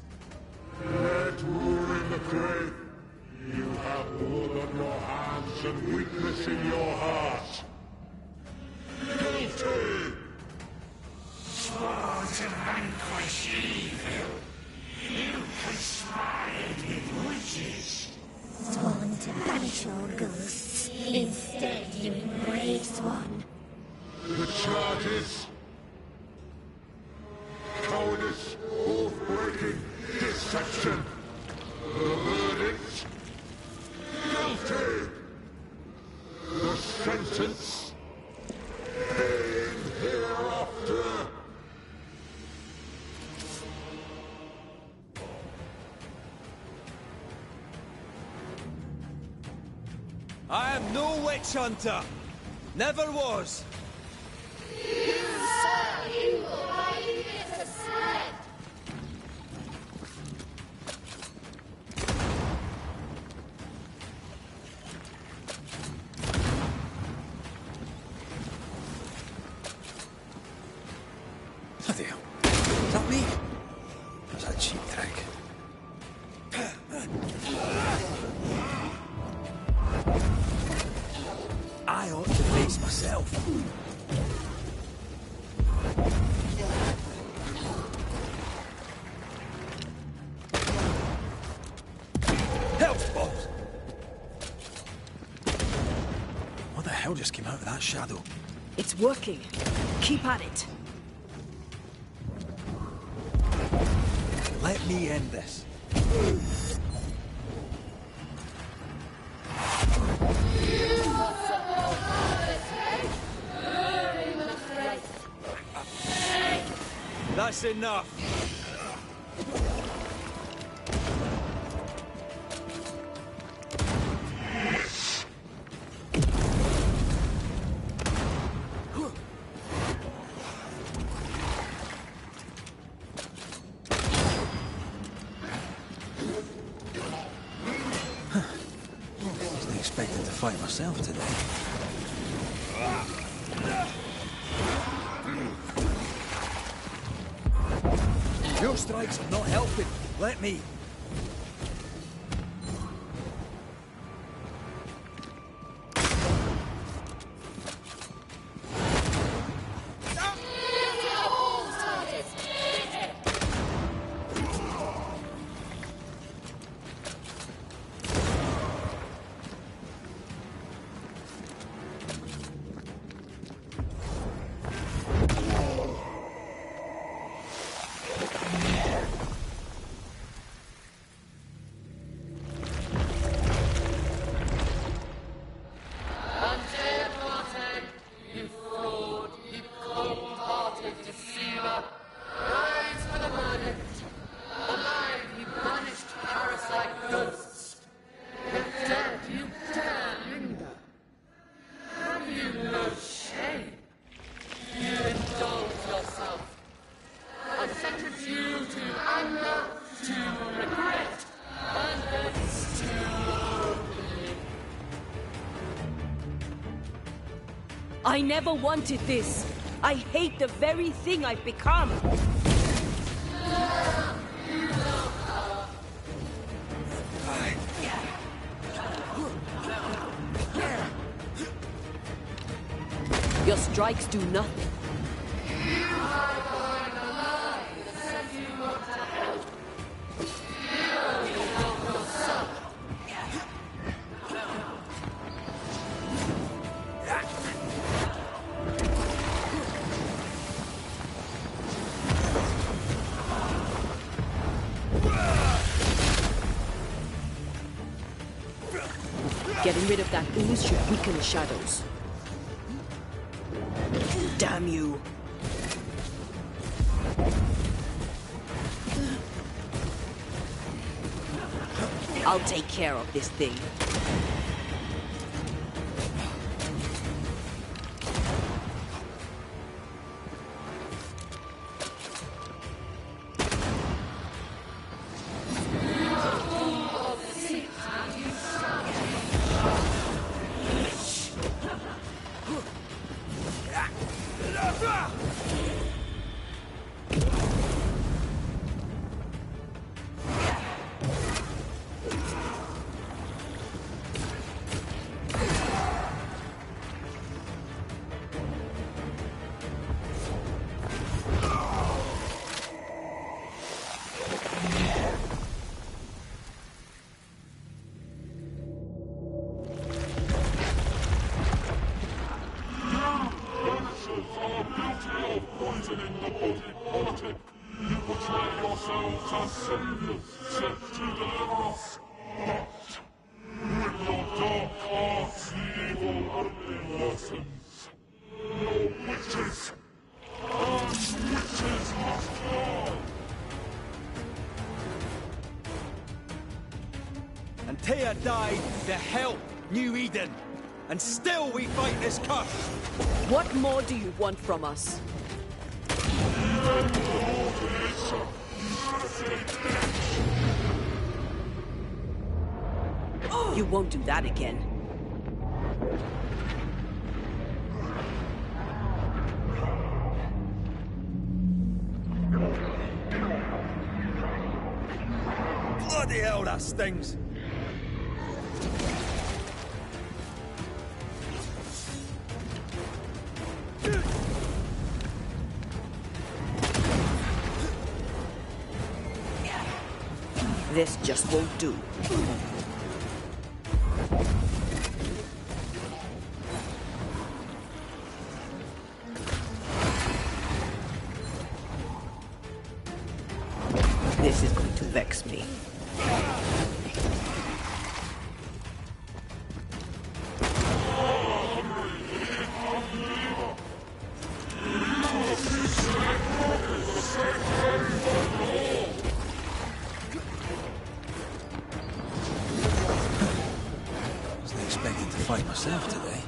[SPEAKER 6] Let war in the grave. You have blood on your hands and weakness in your heart. Guilty! Sworn to vanquish evil. You conspired with witches.
[SPEAKER 11] Sworn to banish all ghosts. Instead, you embrace one.
[SPEAKER 6] The charges. Cowardice, oath-breaking, deception. The verdict. Guilty. The sentence. Pain hereafter.
[SPEAKER 3] I am no witch hunter. Never was.
[SPEAKER 11] You saw evil by Edith's sled.
[SPEAKER 1] Bloody hell. Is that me? That's a cheap trick. I ought to face myself. Help, boss! What the hell just came out of that shadow?
[SPEAKER 2] It's working. Keep at it.
[SPEAKER 3] Let me end this. That's enough.
[SPEAKER 1] Wasn't expecting to fight myself today.
[SPEAKER 3] Your strikes are not helping. Let me.
[SPEAKER 2] I never wanted this. I hate the very thing I've become.
[SPEAKER 4] You're
[SPEAKER 2] Your strikes do nothing. Getting rid of that ooze should weaken the shadows. Damn you! I'll take care of this thing.
[SPEAKER 3] Antea died to help New Eden, and still we fight this curse.
[SPEAKER 2] What more do you want from us? You won't do that again.
[SPEAKER 3] Bloody hell, that stings.
[SPEAKER 2] This just won't do. This is going to vex me.
[SPEAKER 1] Wasn't expecting to fight myself today.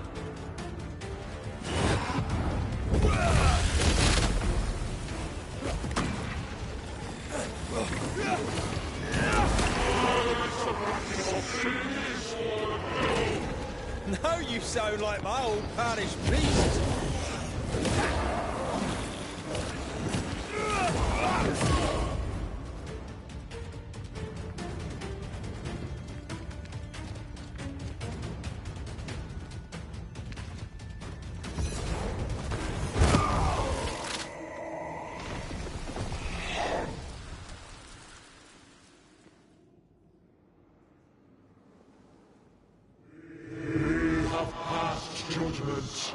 [SPEAKER 3] Now you sound like my old parish priest.
[SPEAKER 6] Judgment.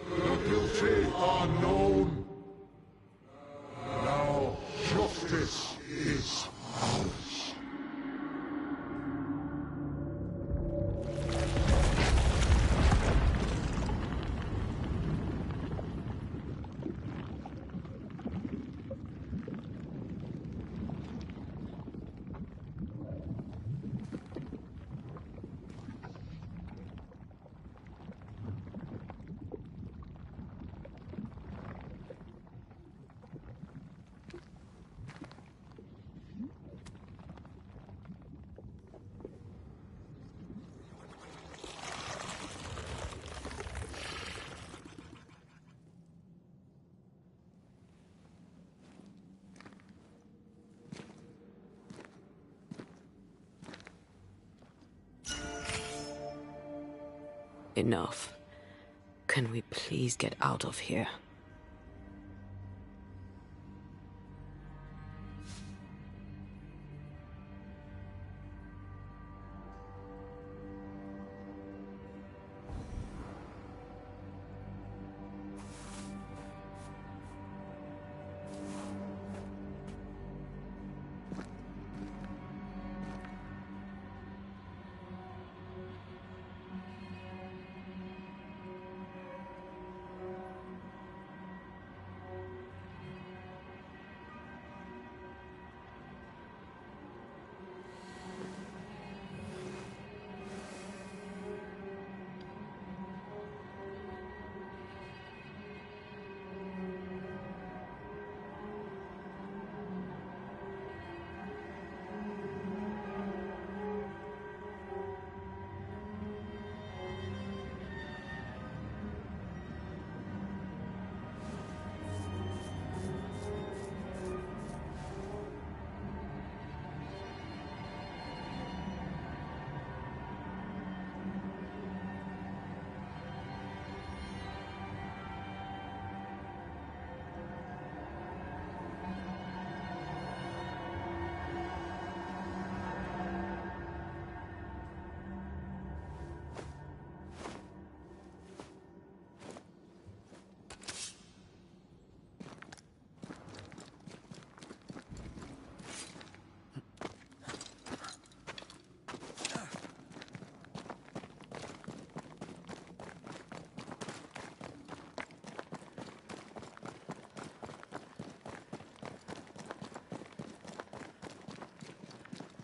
[SPEAKER 6] The guilty are known. Now justice is ours.
[SPEAKER 4] Enough. Can we please get out of here?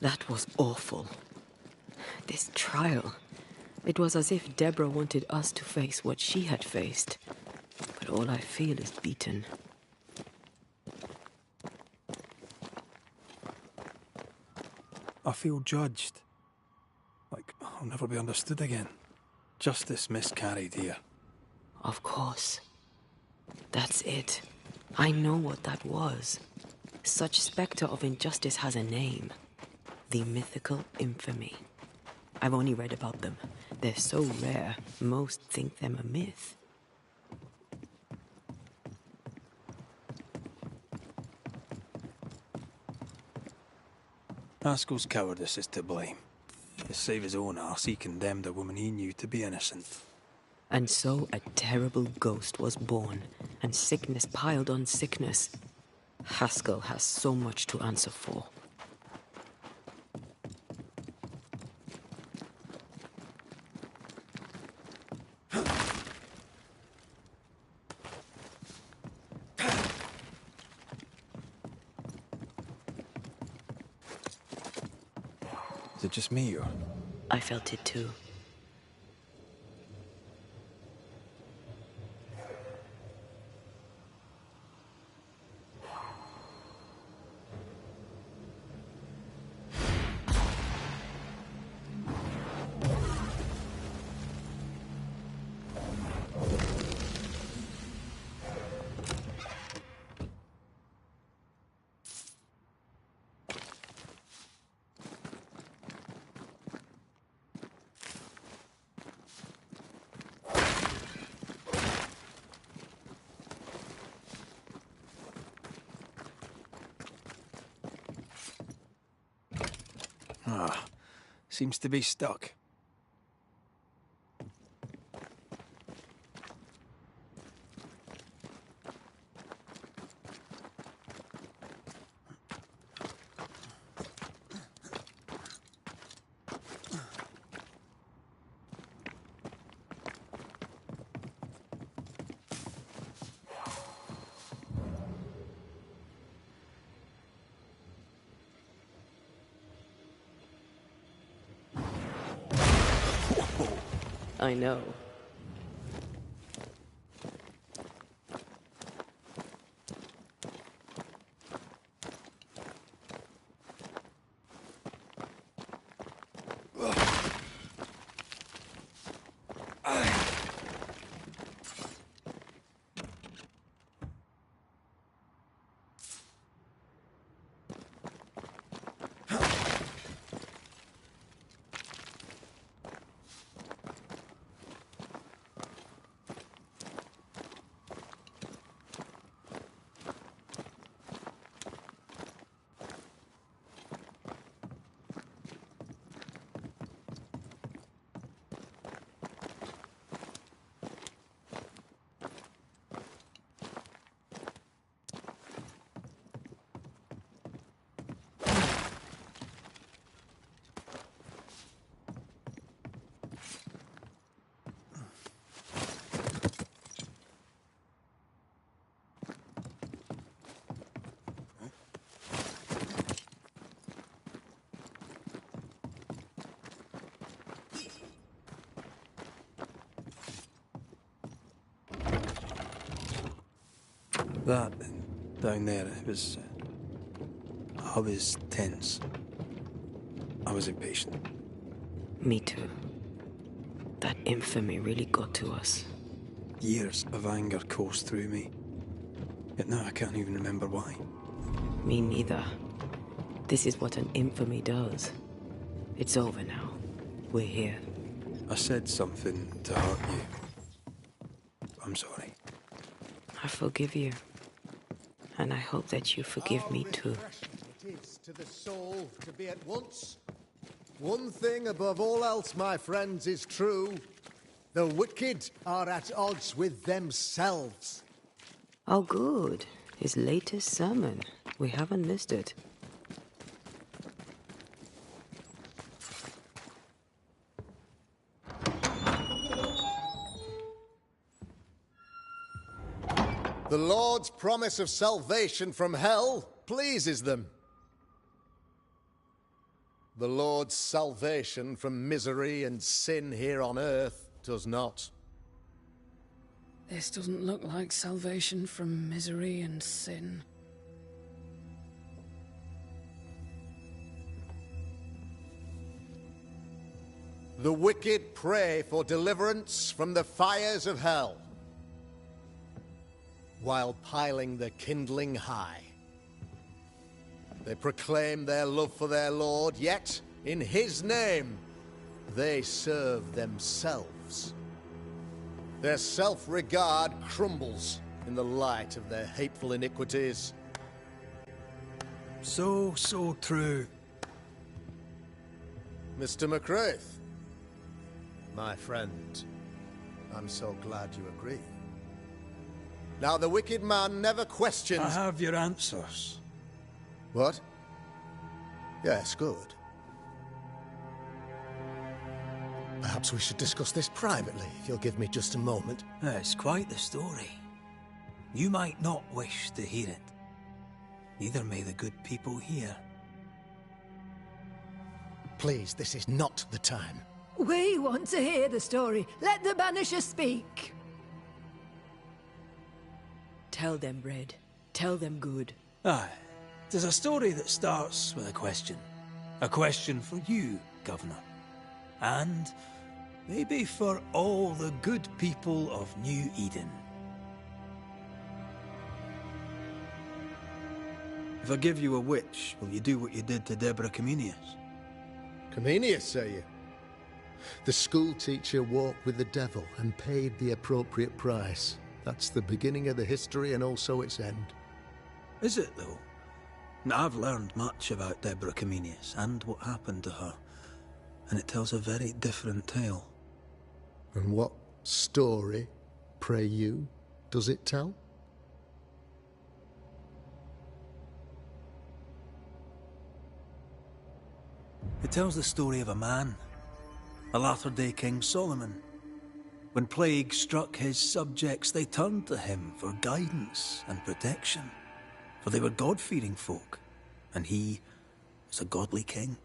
[SPEAKER 4] That was awful. This trial. It was as if Deborah wanted us to face what she had faced. But all I feel is beaten.
[SPEAKER 1] I feel judged. Like I'll never be understood again. Justice miscarried here.
[SPEAKER 4] Of course. That's it. I know what that was. Such spectre of injustice has a name. The mythical infamy. I've only read about them. They're so rare, most think them a myth.
[SPEAKER 1] Haskell's cowardice is to blame. To save his own arse, he condemned a woman he knew to be innocent.
[SPEAKER 4] And so a terrible ghost was born, and sickness piled on sickness. Haskell has so much to answer for.
[SPEAKER 1] Is it just me, or...?
[SPEAKER 4] I felt it too.
[SPEAKER 1] Seems to be stuck.
[SPEAKER 4] I know.
[SPEAKER 1] That, and down there, it was... I was tense. I was impatient.
[SPEAKER 4] Me too. That infamy really got to us.
[SPEAKER 1] Years of anger coursed through me. Yet now I can't even remember why.
[SPEAKER 4] Me neither. This is what an infamy does. It's over now. We're here.
[SPEAKER 1] I said something to hurt you. I'm sorry.
[SPEAKER 4] I forgive you. And I hope that you forgive me too.
[SPEAKER 10] It is to the soul to be at once. One thing above all else, my friends, is true. The wicked are at odds with themselves.
[SPEAKER 4] Oh, good. His latest sermon. We haven't missed it.
[SPEAKER 10] The Lord's promise of salvation from hell pleases them. The Lord's salvation from misery and sin here on earth does not.
[SPEAKER 7] This doesn't look like salvation from misery and sin.
[SPEAKER 10] The wicked pray for deliverance from the fires of hell, while piling the kindling high. They proclaim their love for their Lord, yet, in his name, they serve themselves. Their self-regard crumbles in the light of their hateful iniquities.
[SPEAKER 1] So true.
[SPEAKER 10] Mr. McCraith, my friend, I'm so glad you agree. Now, the wicked man never questions...
[SPEAKER 1] I have your answers.
[SPEAKER 10] What? Yes, good. Perhaps we should discuss this privately, if you'll give me just a moment.
[SPEAKER 1] It's quite the story. You might not wish to hear it. Neither may the good people here.
[SPEAKER 10] Please, this is not the time.
[SPEAKER 12] We want to hear the story. Let the Banisher speak.
[SPEAKER 4] Tell them, Red. Tell them good.
[SPEAKER 1] Aye. It is a story that starts with a question. A question for you, Governor. And maybe for all the good people of New Eden. If I give you a witch, will you do what you did to Deborah Comenius?
[SPEAKER 10] Comenius, say you? The school teacher walked with the devil and paid the appropriate price. That's the beginning of the history and also its end.
[SPEAKER 1] Is it, though? Now, I've learned much about Deborah Comenius and what happened to her, and it tells a very different tale.
[SPEAKER 10] And what story, pray you, does it tell?
[SPEAKER 1] It tells the story of a man, a latter-day King Solomon. When plague struck his subjects, they turned to him for guidance and protection, for they were God-fearing folk, and he was a godly king.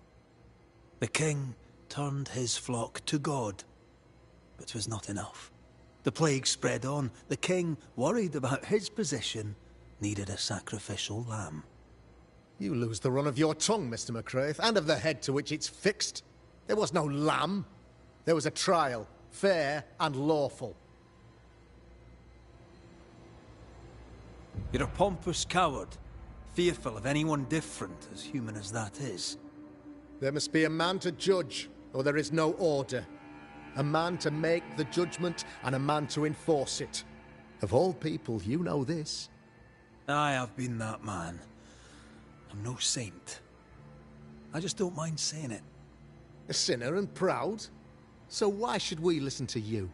[SPEAKER 1] The king turned his flock to God, but it was not enough. The plague spread on. The king, worried about his position, needed a sacrificial lamb.
[SPEAKER 10] You lose the run of your tongue, Mr. McCraith, and of the head to which it's fixed. There was no lamb. There was a trial, fair and lawful.
[SPEAKER 1] You're a pompous coward, fearful of anyone different, as human as that is.
[SPEAKER 10] There must be a man to judge, or there is no order. A man to make the judgment, and a man to enforce it. Of all people, you know this.
[SPEAKER 1] I have been that man. I'm no saint. I just don't mind saying it.
[SPEAKER 10] A sinner and proud? So why should we listen to you?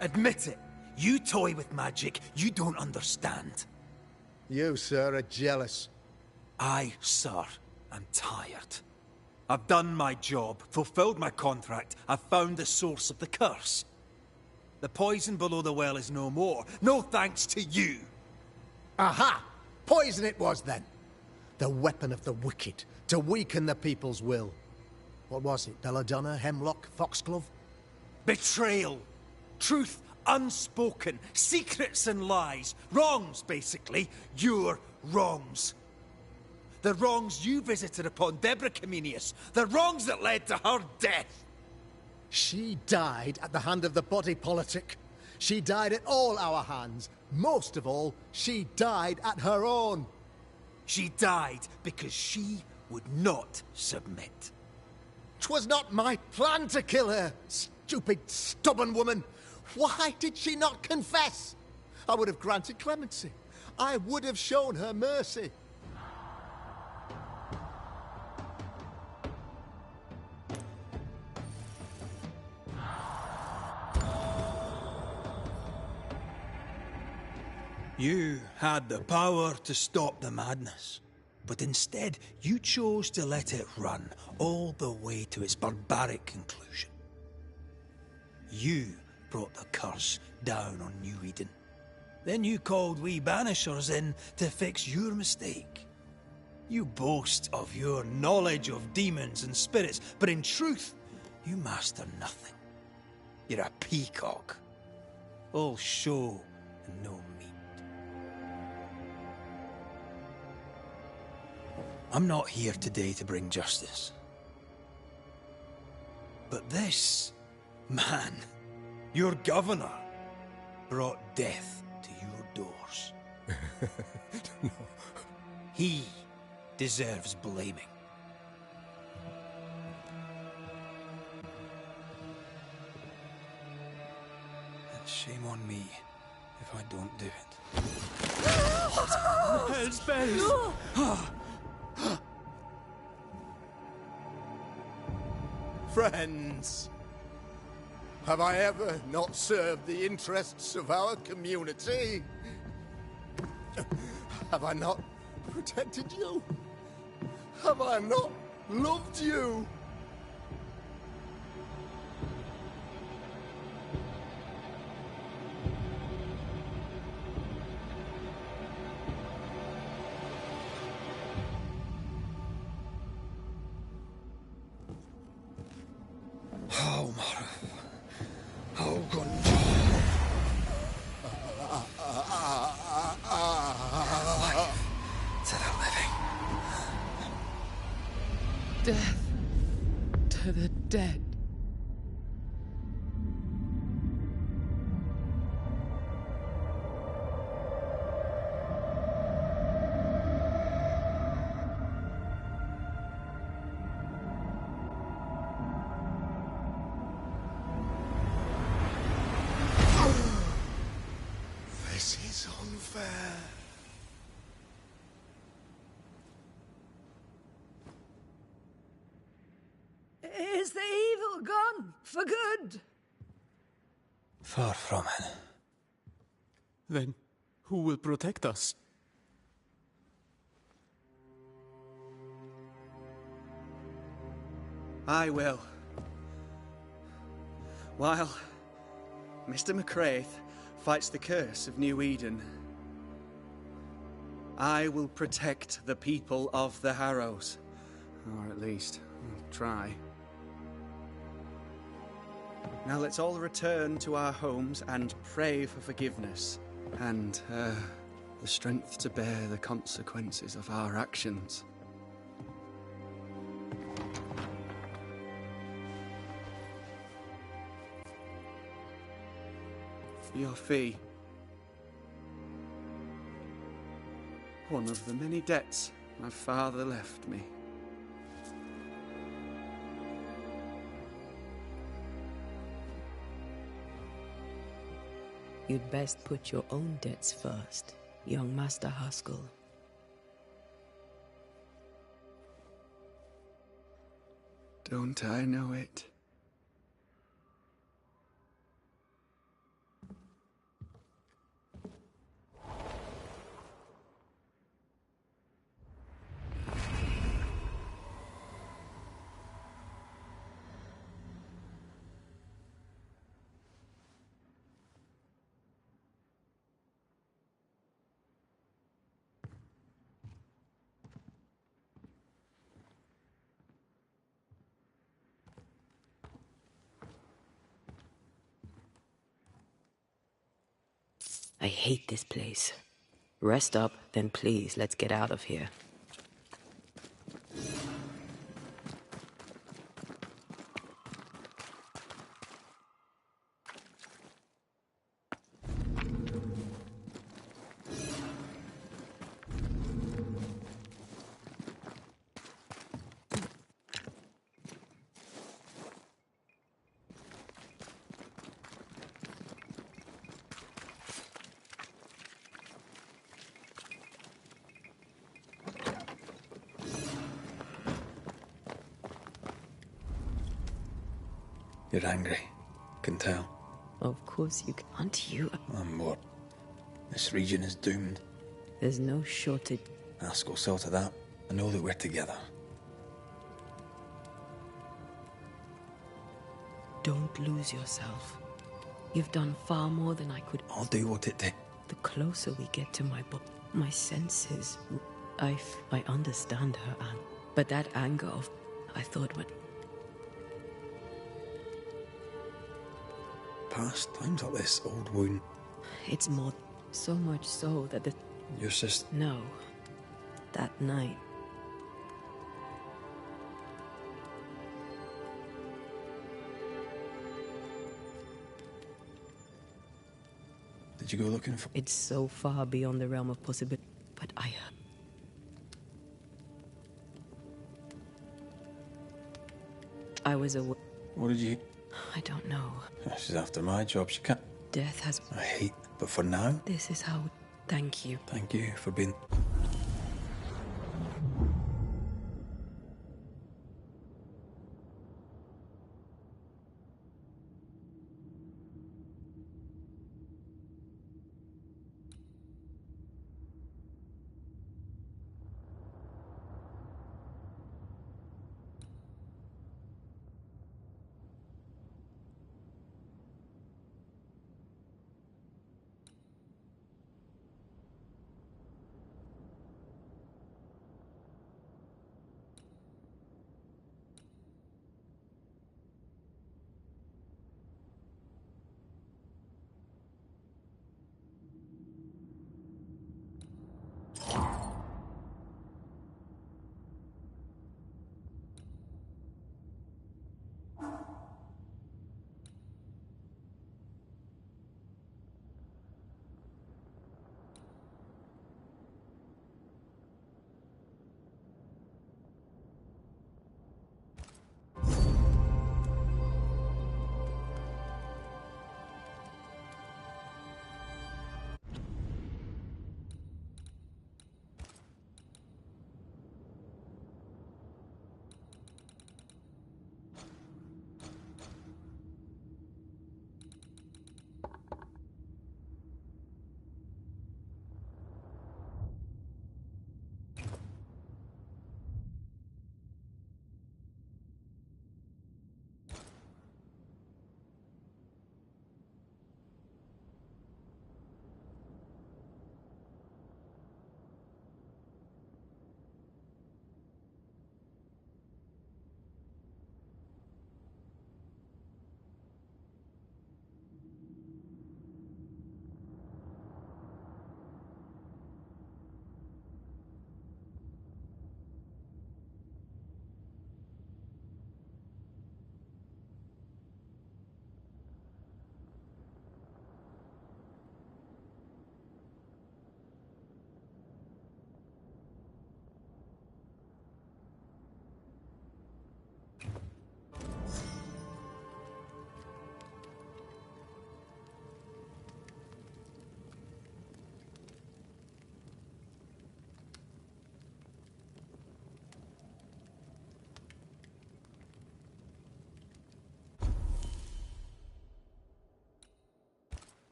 [SPEAKER 1] Admit it. You toy with magic you don't understand.
[SPEAKER 10] You, sir, are jealous.
[SPEAKER 1] I, sir, am tired. I've done my job, fulfilled my contract. I've found the source of the curse. The poison below the well is no more. No thanks to you.
[SPEAKER 10] Aha! Poison it was, then. The weapon of the wicked, to weaken the people's will. What was it? Belladonna, hemlock, foxglove?
[SPEAKER 1] Betrayal. Truth Unspoken, secrets and lies. Wrongs, basically. Your wrongs. The wrongs you visited upon Deborah Comenius. The wrongs that led to her death.
[SPEAKER 10] She died at the hand of the body politic. She died at all our hands. Most of all, she died at her own.
[SPEAKER 1] She died because she would not submit.
[SPEAKER 10] 'Twas not my plan to kill her, stupid, stubborn woman. Why did she not confess? I would have granted clemency. I would have shown her mercy.
[SPEAKER 1] You had the power to stop the madness, but instead you chose to let it run all the way to its barbaric conclusion. You brought the curse down on New Eden. Then you called we banishers in to fix your mistake. You boast of your knowledge of demons and spirits, but in truth, you master nothing. You're a peacock. All show and no meat. I'm not here today to bring justice. But this man, your governor, brought death to your doors.
[SPEAKER 10] No.
[SPEAKER 1] He deserves blaming. And shame on me if I don't do it. What? Hell's bells!
[SPEAKER 10] Friends, have I ever not served the interests of our community? Have I not protected you? Have I not loved you?
[SPEAKER 7] Death to the dead.
[SPEAKER 10] This is unfair.
[SPEAKER 12] Is the evil gone for good?
[SPEAKER 1] Far from it.
[SPEAKER 5] Then who will protect us? I will. While Mr. McCraith fights the curse of New Eden, I will protect the people of the Harrows. Or at least, try. Now let's all return to our homes and pray for forgiveness and the strength to bear the consequences of our actions. For your fee. One of the many debts my father left me.
[SPEAKER 4] You'd best put your own debts first, young Master Haskell.
[SPEAKER 5] Don't I know it?
[SPEAKER 4] I hate this place. Rest up, then please, let's get out of here.
[SPEAKER 1] You're angry. Can tell.
[SPEAKER 4] Of course you can't. You...
[SPEAKER 1] I'm what? This region is doomed.
[SPEAKER 4] There's no shortage.
[SPEAKER 1] Ask will sell to that. I know that we're together.
[SPEAKER 4] Don't lose yourself. You've done far more than I could.
[SPEAKER 1] I'll do what it takes.
[SPEAKER 4] The closer we get to my senses, I understand her, Anne. But that anger of... I thought what...
[SPEAKER 1] Past times like this, old wound.
[SPEAKER 4] It's more... So much so that the...
[SPEAKER 1] Your sister...
[SPEAKER 4] No. That night...
[SPEAKER 1] Did you go looking for...
[SPEAKER 4] It's so far beyond the realm of possibility. But I was aware...
[SPEAKER 1] What did you...
[SPEAKER 4] I don't know.
[SPEAKER 1] She's after my job. She can't...
[SPEAKER 4] Death has...
[SPEAKER 1] I hate... But for now...
[SPEAKER 4] This is how... Thank you.
[SPEAKER 1] Thank you for being...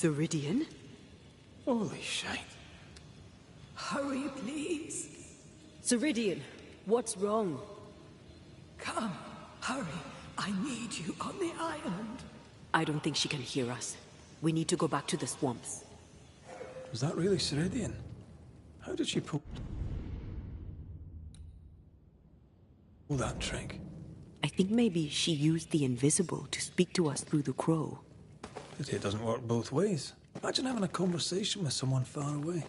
[SPEAKER 4] Ceridian?
[SPEAKER 1] Holy shite.
[SPEAKER 12] Hurry, please.
[SPEAKER 2] Ceridian, what's wrong?
[SPEAKER 12] Come, hurry. I need you on the island.
[SPEAKER 4] I don't think she can hear us. We need to go back to the swamps.
[SPEAKER 1] Was that really Ceridian? How did she pull that trick?
[SPEAKER 4] I think maybe she used the invisible to speak to us through the crow.
[SPEAKER 1] Pity it doesn't work both ways. Imagine having a conversation with someone far away.